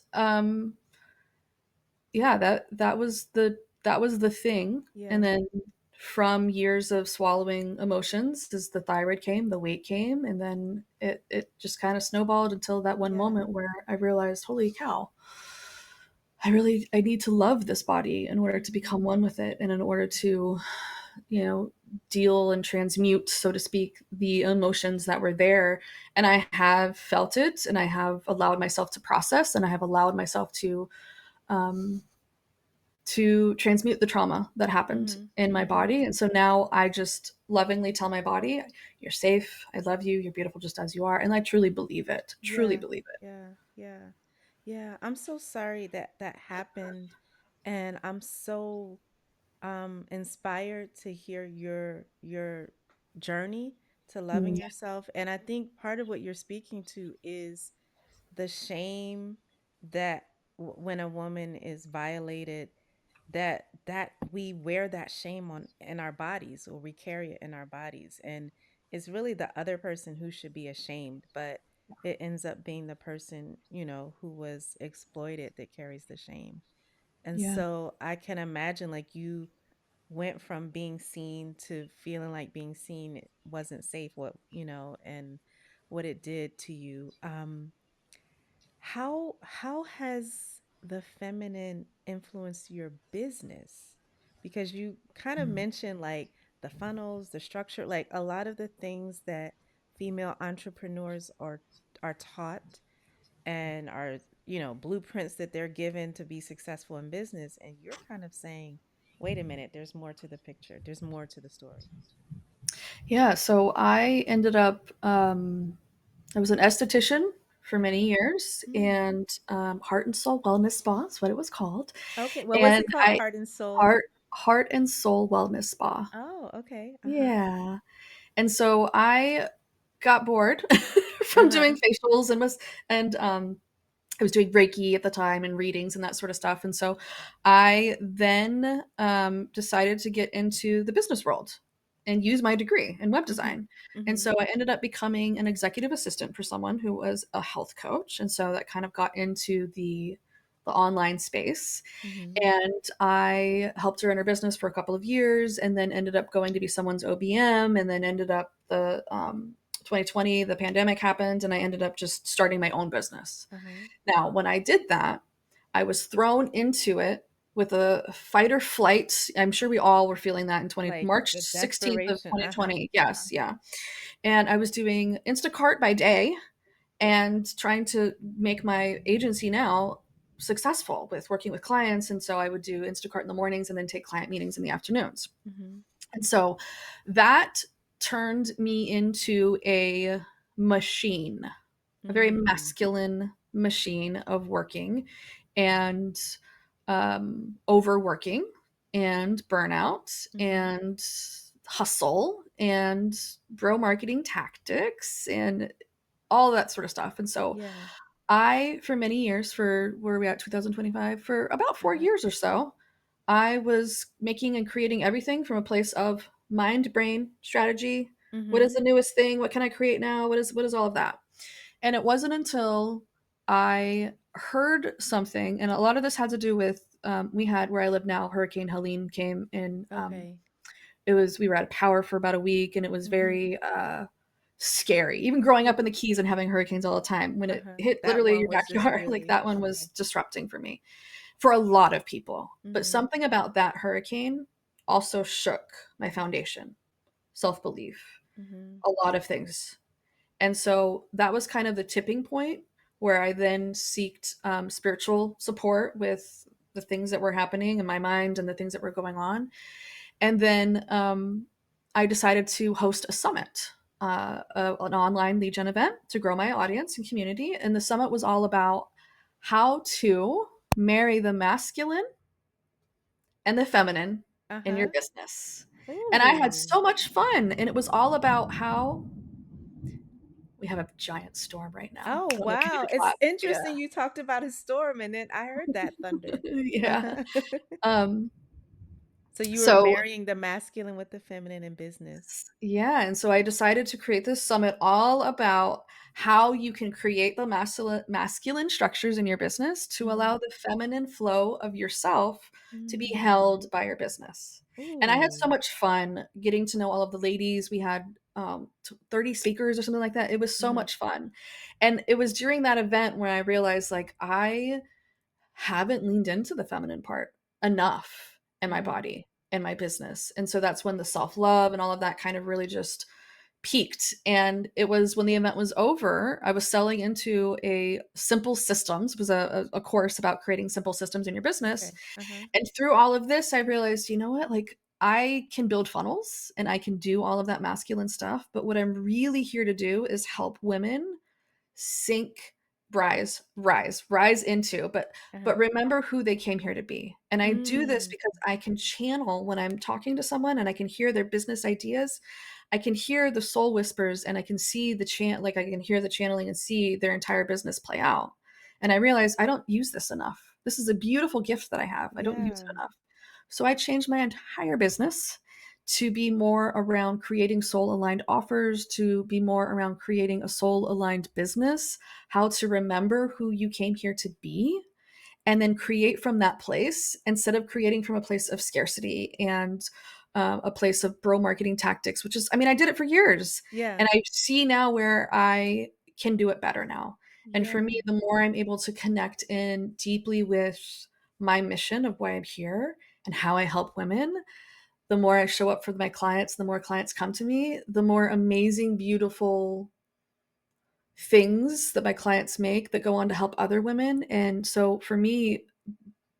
yeah, that was the thing. And
Yeah.
then from years of swallowing emotions, as the thyroid came, the weight came, and then it just kind of snowballed until that one
Yeah.
moment where I realized, holy cow, I need to love this body in order to
Mm-hmm.
become one with it, and in order to, you know, deal and transmute, so to speak, the emotions that were there. And I have felt it, and I have allowed myself to process, and I have allowed myself um, to transmute the trauma that happened
Mm-hmm.
in my
Mm-hmm.
body. And so now I just lovingly tell my body, you're safe. I love you. You're beautiful just as you are. And I truly believe it. Truly
Yeah.
believe it.
Yeah. Yeah. Yeah. I'm so sorry that that happened. And I'm so inspired to hear your journey to loving
Yeah.
yourself. And I think part of what you're speaking to is the shame that when a woman is violated, that we wear that shame on in our bodies, or we carry it in our bodies, and it's really the other person who should be ashamed, but it ends up being the person, you know, who was exploited that carries the shame. And
Yeah.
so I can imagine like you went from being seen to feeling like being seen wasn't safe, what, you know, and what it did to you. How has the feminine influenced your business? Because you kind of mentioned like the funnels, the structure, like a lot of the things that female entrepreneurs are taught and are, blueprints that they're given to be successful in business. And you're kind of saying, wait a minute, there's more to the picture. There's more to the story.
Yeah, so I ended up, I was an esthetician for many years,
Mm.
and Heart and Soul Wellness Spa is what it was called.
Okay. What was
And
it called?
I
Heart and soul.
Heart and Soul Wellness Spa.
Oh, okay. Uh-huh.
Yeah. And so I got bored from
Uh-huh.
doing facials and I was doing Reiki at the time and readings and that sort of stuff. And so I then decided to get into the business world and use my degree in web
Mm-hmm.
design. And
Mm-hmm.
so I ended up becoming an executive assistant for someone who was a health coach. And so that kind of got into the online space.
Mm-hmm.
And I helped her in her business for a couple of years and then ended up going to be someone's OBM and then ended up the 2020, the pandemic happened, and I ended up just starting my own business.
Uh-huh.
Now, when I did that, I was thrown into it with a fight or flight. I'm sure we all were feeling that in 20
Like
March
the
16th of
desperation. Uh-huh.
2020.
Uh-huh.
Yes, yeah. And I was doing Instacart by day and trying to make my agency now successful with working with clients. And so I would do Instacart in the mornings and then take client meetings in the afternoons.
Mm-hmm.
And so that turned me into a machine, a very
Mm.
masculine machine of working and overworking and burnout
Mm-hmm.
and hustle and bro marketing tactics and all that sort of stuff. And so
Yeah.
I, for many years, for where are we at, 2025, for about four
Uh-huh.
years or so, I was making and creating everything from a place of mind, brain, strategy. What is
Mm-hmm.
the newest thing? What can I create now? What is all of that? And it wasn't until I heard something, and a lot of this had to do with we had where I live now, Hurricane Helene came and
Okay.
it was we were out of power for about a week, and it was
Mm-hmm.
very scary. Even growing
Yeah.
up in the Keys and having hurricanes all the time, when it
Uh-huh.
hit
That
literally
one
your
was just
backyard, like
really
that one was
okay.
disrupting for me, for a lot of people. But
Mm-hmm.
something about that hurricane also shook my foundation, self belief,
Mm-hmm.
a lot of things. And so that was kind of the tipping point where I then sought spiritual support with the things that were happening in my mind and the things that were going on. And then I decided to host a summit, an online lead gen event to grow my audience and community. And the summit was all about how to marry the masculine and the feminine in your
Uh-huh.
business. And I had
Ooh.
so much fun. And it was all about how we have a giant storm right now.
Oh,
I don't know if you need
wow.
to
It's
clap. Yeah.
interesting you talked about a storm and then I heard that thunder.
Yeah. Um,
So you were
so
marrying the masculine with the feminine in business.
Yeah, and so I decided to create this summit all about how you can create the masculine structures in your business to
Mm-hmm.
allow the feminine flow of yourself to be
Mm.
held by your business. And I had so
Ooh.
much fun getting to know all of the ladies. We had 30 speakers or something like that. It was so
Mm-hmm.
much fun. And it was during that event when I realized like I haven't leaned into the feminine part enough in my
Mm-hmm.
body and my business. And so that's when the self-love and all of that kind of really just peaked. And it was when the event was over, I was selling into a simple systems, it was a course about creating simple systems in your business.
Okay. Uh-huh.
And through all of this, I realized, you know what, like I can build funnels and I can do all of that masculine stuff. But what I'm really here to do is help women sink, rise into, but
Uh-huh.
remember who they came here to be. And I do this
Mm.
because I can channel when I'm talking to someone and I can hear their business ideas. I can hear the soul whispers and I can see like I can hear the channeling and see their entire business play out. And I realize I don't use this enough. This is a beautiful gift that I have. I don't use
Yeah.
it enough. So I changed my entire business to be more around creating soul aligned offers, to be more around creating a soul aligned business, how to remember who you came here to be, and then create from that place instead of creating from a place of scarcity and a place of bro marketing tactics, which is, I mean, I did it for years,
Yeah.
and I see now where I can do it better now. And for
Yeah.
me, the more I'm able to connect in deeply with my mission of why I'm here and how I help women, the more I show up for my clients, the more clients come to me, the more amazing, beautiful things that my clients make that go on to help other women. And so for me,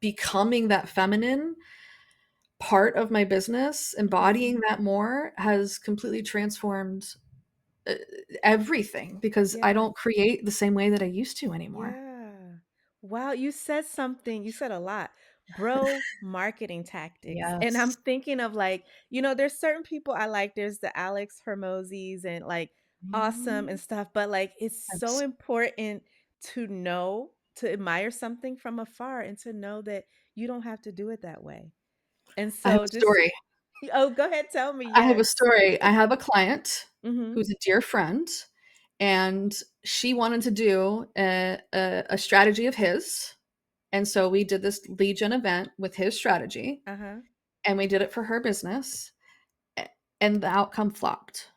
becoming that feminine part of my business,
Mhm.
embodying that more has completely transformed uh, everything because I
Yeah.
don't create the same way that I used to anymore.
Yeah. Wow, you said something, you said a lot. Bro marketing tactics. And I'm
Yes.
thinking of like, there's certain people I like. There's the Alex Hermosis and like awesome and
Mhm.
stuff, but like it's so
Abs
important to know, to admire something from afar and to know that you don't have to do it that way. And
I have
so
a
just
story.
oh, go ahead, tell me.
I have a
Yes.
story. I have a client
Mhm.
who's a dear friend, and she wanted to do a strategy of his, and so we did this lead gen event with his strategy,
Uh-huh.
and we did it for her business, a and the outcome flopped.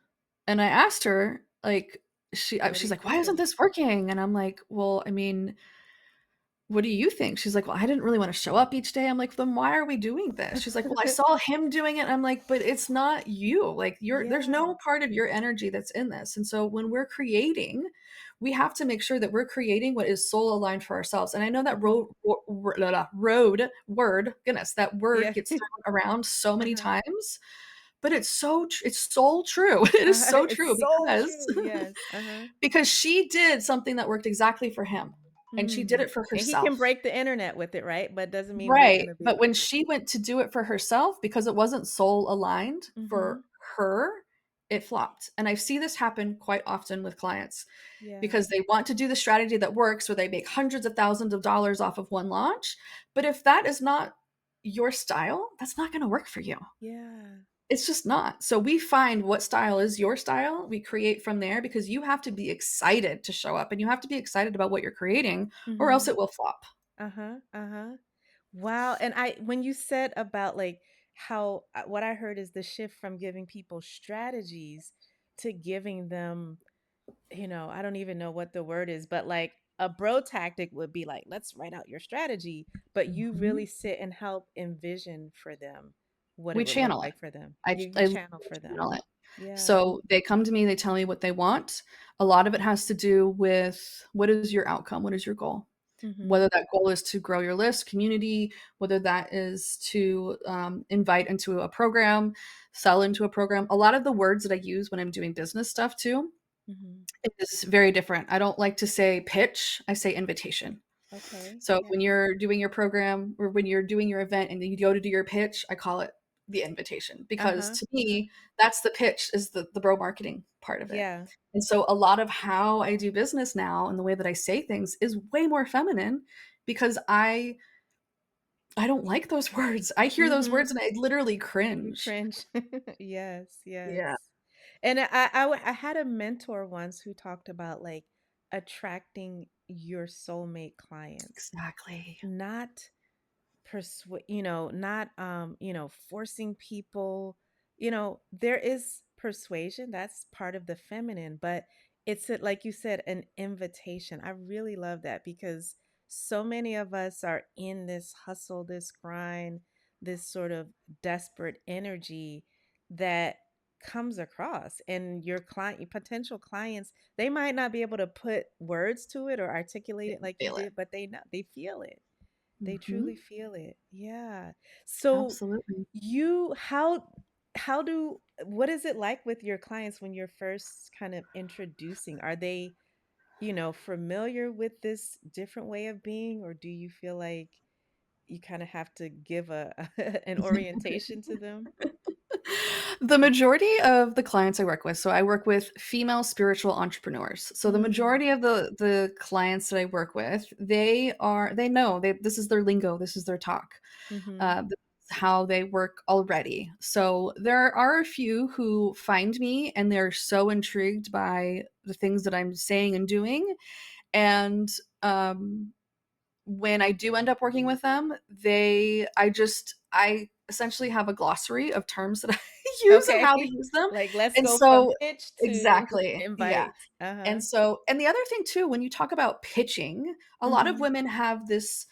And I asked her, like,
What do
she's
you
like, "Why
think
isn't
of?
this working?" And I'm like, "Well, I mean, what do you think?" She's like, "Well, I didn't really wanna show up each day." I'm like, "Then why are we doing this?" She's like, "Well, I saw him doing it." I'm like, "But it's not you. Like, there's
Yeah.
no part of your energy that's in this." And so when we're creating, we have to make sure that we're creating what is soul aligned for ourselves. And I know that
Mhm.
road word, goodness, that word
Yeah.
gets thrown around so many
Uh-huh.
times, but it's so true. It is so
It's
true
so
because
true. Yes. Uh-huh.
because she did something that worked exactly for him, and she did
Hmm.
it for
And he can
herself.
break the internet with it, right? But doesn't mean we're
Right,
gonna be
but
able
when
to.
she went to do it for herself, because it wasn't soul aligned for
Mhm.
her, it flopped, and I see this happen quite often with clients
Yeah.
because they want to do the strategy that works where they make hundreds of thousands of dollars off of one launch, but if that is not your style, that's not gonna work for you.
Yeah.
It's just not. So we find what style is your style, we create from there because you have to be excited to show up and you have to be excited about what you're creating or else
Mhm.
it will flop.
Uh-huh. Uh-huh. Wow. And I when you said about like how what I heard is the shift from giving people strategies to giving them, I don't even know what the word is, but like a bro tactic would be like, let's write out your strategy, but you really
Mhm.
sit and help envision for them what it
We
would look
channel it.
like for them.
I
You
I
channel for them.
channel it.
Yeah.
So they come to me, they tell me what they want. A lot of it has to do with what is your outcome? What is your goal?
Mhm.
Whether that goal is to grow your list, community, whether that is to invite into a program, sell into a program. A lot of the words that I use when I'm doing business stuff too
Mhm.
is very different. I don't like to say pitch, I say invitation.
Okay.
So
Yeah.
when you're doing your program or when you're doing your event and then you go to do your pitch, I call it the invitation because
Uh-huh.
to
Uh-huh.
me, that's the pitch is the bro marketing part of it.
Yeah.
And so a lot of how I do business now and the way that I say things is way more feminine because I don't like those words. I hear those words
Mhm.
and I literally
You
cringe.
cringe. Yes, yes.
Yeah,
And I had a mentor once who talked about like attracting your soulmate clients,
exactly.
not persuade, not forcing people. There is persuasion, that's part of the feminine, but like you said, an invitation. I really love that because so many of us are in this hustle, this grind, this sort of desperate energy that comes across, and your potential clients, they might not be able to put words to it or articulate
They
it like you
feel it.
did, but they know, they feel it. They truly
Mhm.
feel it. Yeah. So
Absolutely.
you how do what is it like with your clients when you're first kind of introducing? Are they, familiar with this different way of being, or do you feel like you kind of have to give a an orientation to them?
The majority of the clients I work with, so I work with female spiritual entrepreneurs. So the
Mm,
majority of the clients that I work with, they know this is their lingo, this is their talk.
mhm.
This is how they work already. So there are a few who find me and they're so intrigued by the things that I'm saying and doing, and um when I do end up working with them, I essentially have a glossary of terms that I use and
Okay.
how to use them.
Like, let's
And
go from
so
pitch to
exactly, yeah.
invite. Uh-huh.
And the other thing too, when you talk about pitching, a lot of
Mhm.
women have this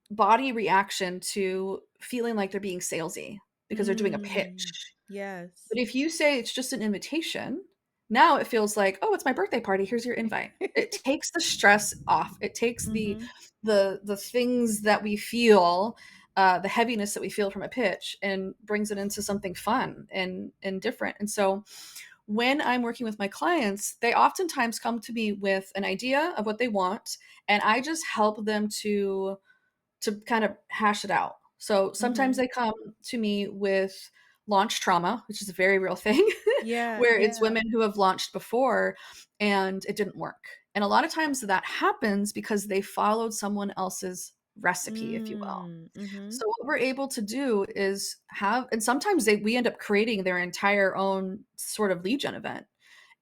body reaction to feeling like they're being salesy because they're doing a
Mm.
pitch.
Yes.
But if you say it's just an invitation, now it feels like, "Oh, it's my birthday party, here's your invite." It takes the stress off. It takes
Mhm.
the things that we feel, the heaviness that we feel from a pitch and brings it into something fun and different. And so when I'm working with my clients, they oftentimes come to me with an idea of what they want, and I just help them to kind of hash it out. So sometimes
Mhm.
they come to me with launch trauma, which is a very real thing,
Yeah,
where it's
yeah.
women who have launched before and it didn't work. And a lot of times that happens because they followed someone else's recipe, if you will.
Mhm.
So what we're able to do is have, and sometimes we end up creating their entire own sort of lead gen event.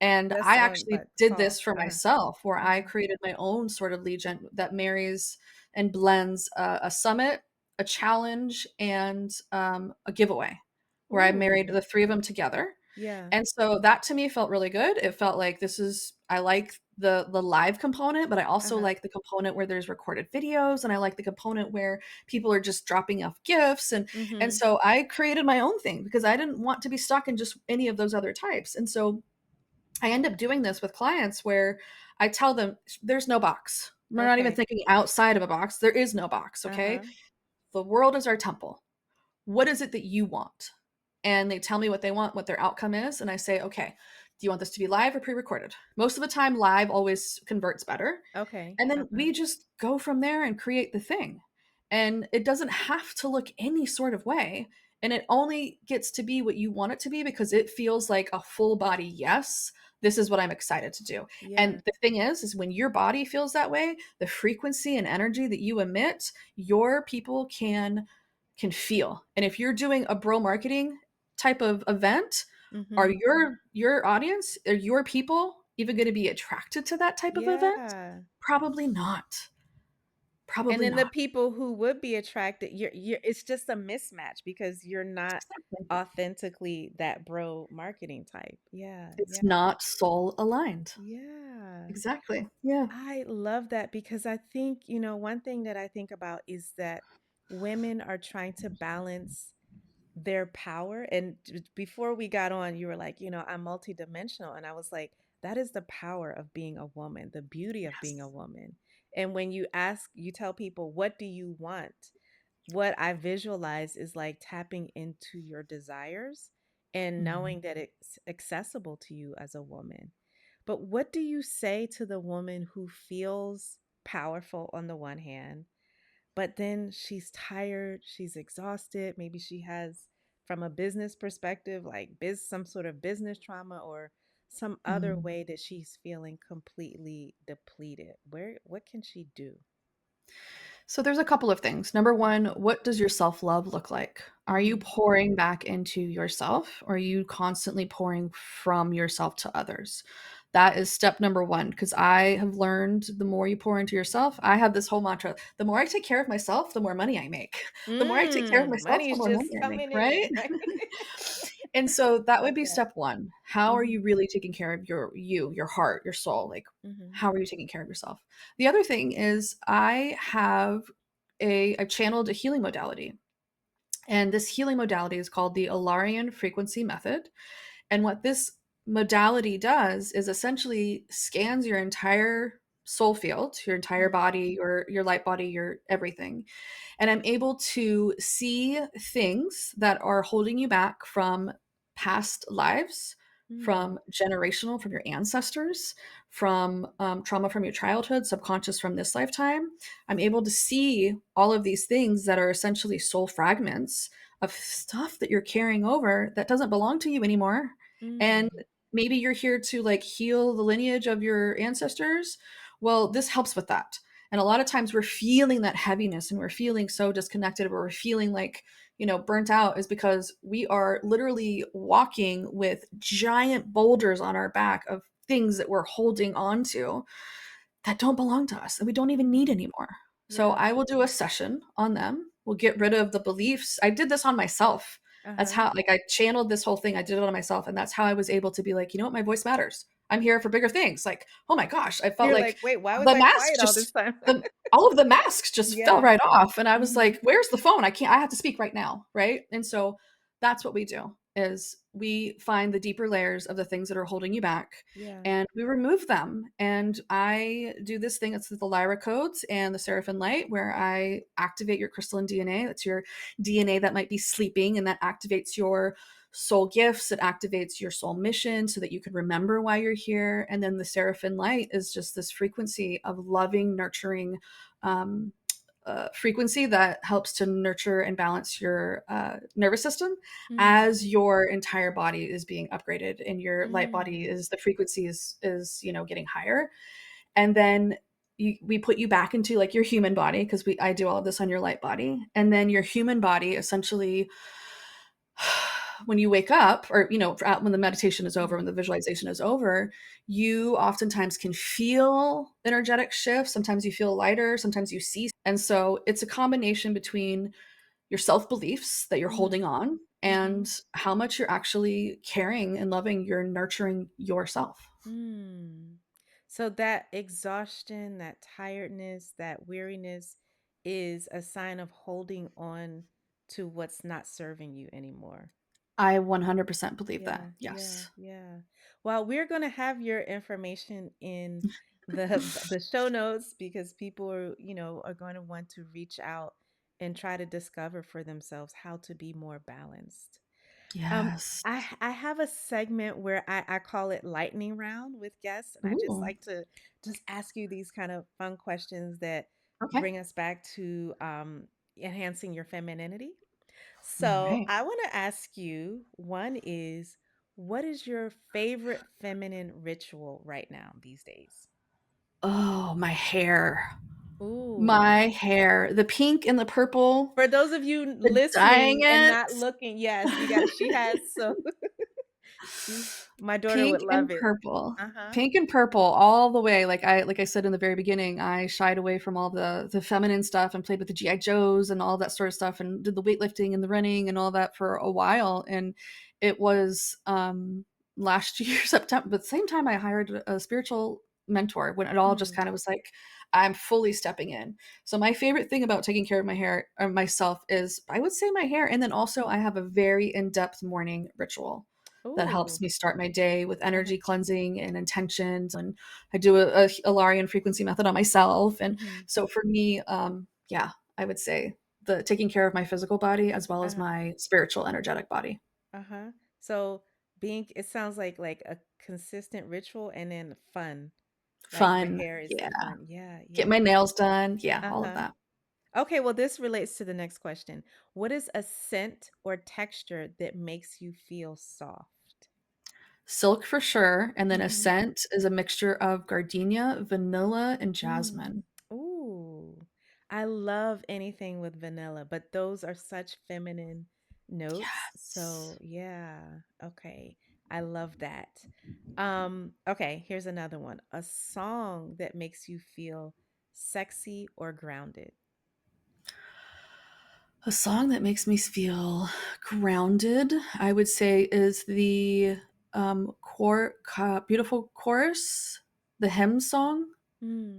And
That's
I
on
actually
what
did
call?
this for
Uh-huh.
myself, where I
Uh-huh.
created my own sort of lead gen that marries and blends a summit, a challenge, and a giveaway, where I married
Ooh.
the three of them together.
Yeah.
And so that to me felt really good. It felt like this is I like the live component, but I also
Uh-huh.
like the component where there's recorded videos, and I like the component where people are just dropping off gifts. And
Mhm.
so I created my own thing because I didn't want to be stuck in just any of those other types. And so I end up doing this with clients where I tell them there's no box. We're not even
Okay.
thinking outside of a box. There is no box, okay?
Uh-huh.
The world is our temple. What is it that you want? And they tell me what they want, what their outcome is, and I say, "Okay, do you want this to be live or pre-recorded?" Most of the time live always converts better.
Okay.
And then
Uh-huh.
we just go from there and create the thing. And it doesn't have to look any sort of way. And it only gets to be what you want it to be because it feels like a full body yes. This is what I'm excited to do.
Yeah.
And the thing is when your body feels that way, the frequency and energy that you emit, your people can feel. And if you're doing a bro marketing type of event, are
Mhm.
your audience, are your people even going to be attracted to that type of event?
Yeah.
Probably not.
And
Probably
then the
not.
people who would be attracted, you're it's just a mismatch because you're not
Exactly.
authentically that bro marketing type. Yeah,
It's
yeah,
not soul aligned.
yeah.
Exactly. Yeah.
I love that because I think, one thing that I think about is that women are trying to balance their power. And before we got on, you were like, I'm multidimensional. And I was like, that is the power of being a woman, the beauty of being a
Yes.
woman. And when you tell people, what do you want? What I visualize is like tapping into your desires and
Mhm.
knowing that it's accessible to you as a woman. But what do you say to the woman who feels powerful on the one hand, but then she's tired, she's exhausted, maybe she has from a business perspective like some sort of business trauma or some other
Mhm.
way that she's feeling completely depleted. What can she do?
So there's a couple of things. Number one, what does your self love look like? Are you
Mhm.
pouring back into yourself or are you constantly pouring from yourself to others? That is step number one. Because I have learned the more you pour into yourself, I have this whole mantra the more I take care of myself, the more money I make. The more I take care of myself, the
Money's
more money
just
I make,
coming
right?
in, right?
And so that would
Love
be
that.
step one. How are
Mhm.
you really taking care of your heart, your soul? Like,
Mhm.
how are you taking care of yourself? The other thing is I have I've channeled a healing modality. And this healing modality is called the Alarian frequency method. And what this modality does is essentially scans your entire soul field, your entire
Mhm.
body, your light body, your everything. And I'm able to see things that are holding you back from past lives,
Mm.
from generational, from your ancestors, from trauma from your childhood, subconscious from this lifetime. I'm able to see all of these things that are essentially soul fragments of stuff that you're carrying over that doesn't belong to you anymore. And
Mm.
maybe you're here to like heal the lineage of your ancestors. Well, this helps with that. And a lot of times we're feeling that heaviness and we're feeling so disconnected or we're feeling like, burnt out is because we are literally walking with giant boulders on our back of things that we're holding on to that don't belong to us that we don't even need
Mm.
anymore. So
Yeah.
I will do a session on them. We'll get rid of the beliefs. I did this on myself. That's
Uh-huh.
how, like, I channeled this whole thing. I did it on myself, and that's how I was able to be like, you know what, my voice matters. I'm here for bigger things. Like, oh my gosh, I felt
You're
like
like, "Wait, why was
the
I
mask
quiet all this
just
time?"
the all of the masks just fell
Yeah.
right off, and I was
Mhm.
like, where's the phone? I can't. I have to speak right now, right? And so that's what we do is we find the deeper layers of the things that are holding you back
Yeah.
and we remove them. And I do this thing. It's the Lyra codes and the Seraphim light, where I activate your crystalline DNA. That's your DNA that might be sleeping, and that activates your soul gifts. It activates your soul mission so that you can remember why you're here. And then the Seraphim light is just this frequency of loving, nurturing. Um, Frequency that helps to nurture and balance your nervous system
Mm.
as your entire body is being upgraded and your light body
Mm.
is the frequency is getting higher. And then we put you back into like your human body because we I do all of this on your light body, and then your human body essentially when you wake up or when the meditation is over, when
Mhm.
the visualization is over, you oftentimes can feel energetic shifts. Sometimes you feel lighter, sometimes you see. And so it's a combination between your self beliefs that you're
Mm.
holding on
Mhm.
and how much you're actually caring and loving, you're nurturing yourself.
Mm. So that exhaustion, that tiredness, that weariness is a sign of holding on to what's not serving you anymore.
I 100% believe that.
Yeah, yeah,
Yes.
yeah. Well, we're going to have your information in the show notes because people are going to want to reach out and try to discover for themselves how to be more balanced. Um,
Yes.
I have a segment where I call it lightning round with guests, and I just
Ooh,
like to just ask you these kind of fun questions that
okay.
bring us back to enhancing your femininity.
All
So
right.
I want to ask you, one is, what is your favorite feminine ritual right now these days?
Oh, my hair.
Ooh.
My hair. The pink and the purple,
For those of you
the dyeing
listening and
it.
not looking, yes, we got she has so she's my daughter
Pink
would love
and
it.
purple.
Uh-huh.
Pink and purple all the way. Like I said in the very beginning, I shied away from all the feminine stuff and played with the GI Joes and all that sort of stuff and did the weightlifting and the running and all that for a while. And it was last year September, but at the same time I hired a spiritual mentor when it all just
Mm,
kind of was like I'm fully stepping in. So my favorite thing about taking care of my hair or myself is I would say my hair, and then also I have a very in-depth morning ritual that helps
ooh,
me start my day with
uh-huh,
energy cleansing and intentions. And I do a Ilarian frequency method on myself. And
mhm,
so for me, yeah, I would say the taking care of my physical body as well as
uh-huh,
my spiritual energetic body.
uh-huh. So being it sounds like a consistent ritual and then fun. Like your
Fun.
hair is
Yeah.
the fun. Yeah,
Get
yeah.
my nails done. Yeah. All of
Uh-huh.
that.
Okay, well, this relates to the next question. What is a scent or texture that makes you feel soft?
Silk for sure. And then a
Mm-hmm.
scent is a mixture of gardenia, vanilla, and
Mm.
jasmine.
Ooh, I love anything with vanilla, but those are such feminine notes.
Yes.
So, yeah. Okay. I love that. Okay, here's another one. A song that makes you feel sexy or grounded.
A song that makes me feel grounded, I would say, is the beautiful chorus, the hymn song.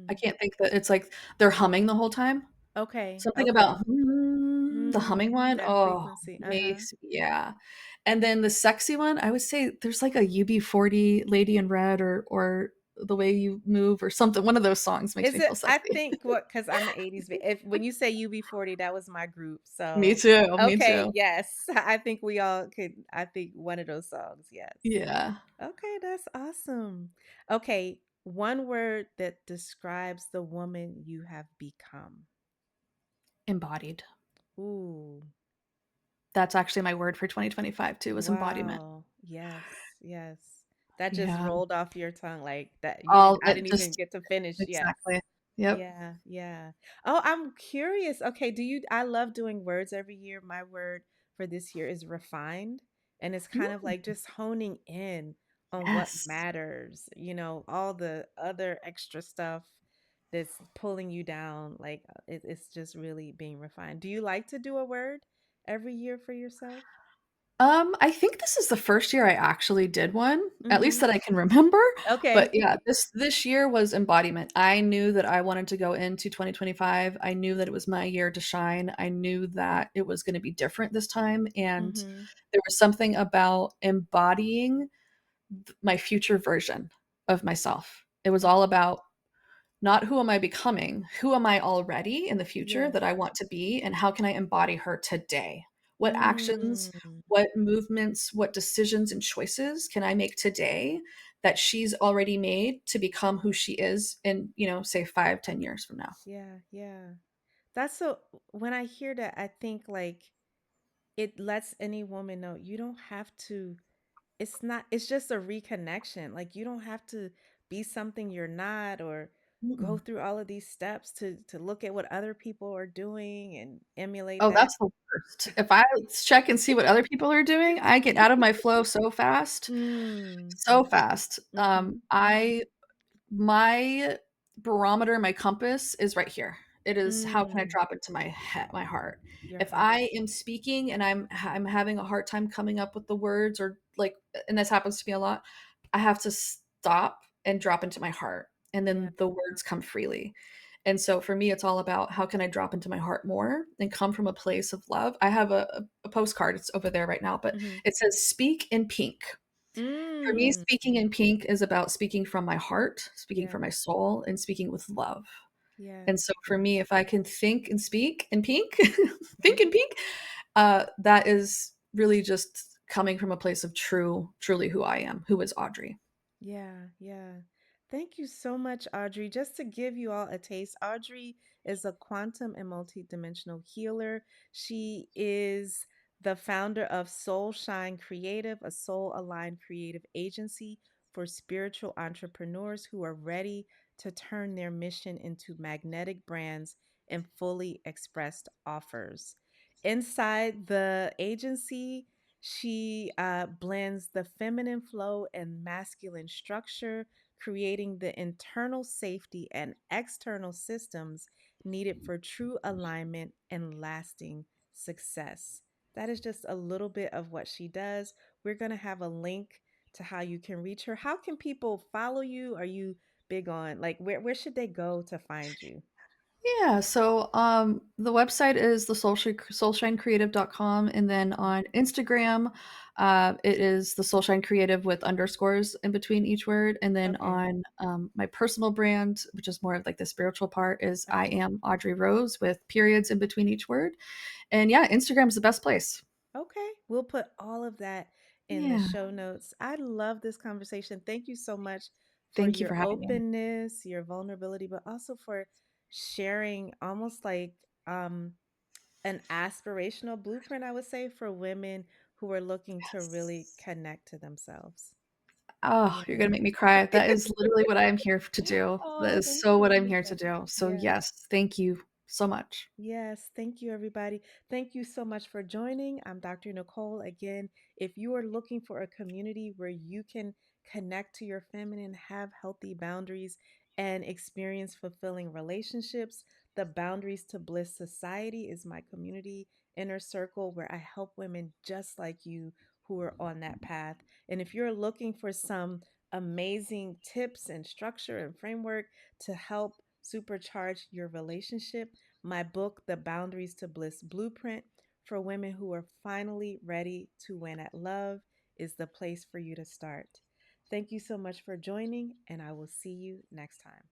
I
Mm.
can't think that it's like they're humming the whole time.
Okay.
Something
Okay.
about the humming one.
That
Oh,
frequency. Uh-huh.
makes yeah. And then the sexy one, I would say there's like a UB40 Lady in Red or The Way You Move or something. One of those songs makes
Is
me
it
feel
I
sexy.
think what because I'm a 80s if when you say UB40, that was my group.
Me
So,
too. Me
okay,
too.
yes. I think we all could I think one of those songs, yes.
Yeah.
Okay, that's awesome. Okay, one word that describes the woman you have become.
Embodied.
Ooh.
That's actually my word for 2025 too, was embodiment.
Wow. Yes, yes. That just
Yeah.
rolled off your tongue like that
All
I
it
didn't even
just
get to finish. Yes.
exactly. Yep.
Yeah, yeah. Oh, I'm curious. Okay, I love doing words every year. My word for this year is refined, and it's kind of
Mm,
like just honing in on what
yes.
matters, all the other extra stuff that's pulling you down. Like it's just really being refined. Do you like to do a word every year for yourself?
I think this is the first year I actually did one, at least
Mm-hmm.
that I can remember. But
Okay.
yeah, this year was embodiment. I knew that I wanted to go into 2025. I knew that it was my year to shine. I knew that it was going to be different this time, and
Mm-hmm.
there was something about embodying my future version of myself. It was all
Mm-hmm.
about not who am I becoming, who am I already in the future
Yes.
that I want to be, and how can I embody her today? What actions,
Mm.
what movements, what decisions and choices can I make today that she's already made to become who she is in, say 5, 10 years from now?
Yeah, yeah. That's so when I hear that, I think like it lets any woman know you don't have to, it's not, it's just a reconnection. Like you don't have to be something you're not, or go
Mm-mm.
through all of these steps to look at what other people are doing and emulate
Oh,
that.
that's the worst. If I check and see what other people are doing, I get out of my flow so fast.
Mm.
So fast.
Mhm.
I My barometer, my compass is right here. It is how can I
Mm.
drop into my heart.
Your
If
heart.
I am speaking and I'm having a hard time coming up with the words, or like, and this happens to me a lot, I have to stop and drop into my heart, and
Yeah.
then the words come freely. And so for me, it's all about how can I drop into my heart more and come from a place of love. I have a postcard, it's over there right now, but
Mhm.
it says speak in pink. For me,
Mm.
speaking in pink is about speaking from my heart, speaking
Yeah.
from my soul, and speaking with love. And
Yes.
so for me, if I can think and speak in pink,
Mhm.
think in pink, that is really just coming from a place of truly who I am, who is Audrey.
Yeah, yeah. Thank you so much, Audrey. Just to give you all a taste, Audrey is a quantum and multidimensional healer. She is the founder of Soul Shine Creative, a soul aligned creative agency for spiritual entrepreneurs who are ready to turn their mission into magnetic brands and fully expressed offers. Inside the agency, she blends the feminine flow and masculine structure, creating the internal safety and external systems needed for true alignment and lasting success. That is just a little bit of what she does. We're going to have a link to how you can reach her. How can people follow you? Are you big on like where should they go to find you?
Yeah, so the website is the soulshinecreative.com, and then on Instagram, it is the Soulshine Creative with underscores in between each word. And then
Okay.
on my personal brand, which is more of like the spiritual part, is I
Okay.
am Audrey Rose with periods in between each word. And yeah, Instagram's the best place.
Okay, we'll put all of that in the
Yeah.
show notes. I love this conversation. Thank you so much for
Thank you for
your
having me.
openness, your vulnerability, but also for sharing almost like um, an aspirational blueprint, I would say, for women who are looking to really
Yes.
connect to themselves.
Oh,
Yeah.
you're gonna make me cry. That is literally what I'm here to do. That
Oh,
is
thank
so
you,
what I'm here to
beautiful.
do. So
Yes.
yes, thank you so much.
Yes, thank you, everybody. Thank you so much for joining. I'm Dr. Nicole. Again, if you are looking for a community where you can connect to your feminine, have healthy boundaries, and experience fulfilling relationships, the Boundaries to Bliss Society is my community inner circle where I help women just like you who are on that path. And if you're looking for some amazing tips and structure and framework to help supercharge your relationship, my book, The Boundaries to Bliss Blueprint for Women Who Are Finally Ready to Win at Love, is the place for you to start. Thank you so much for joining, and I will see you next time.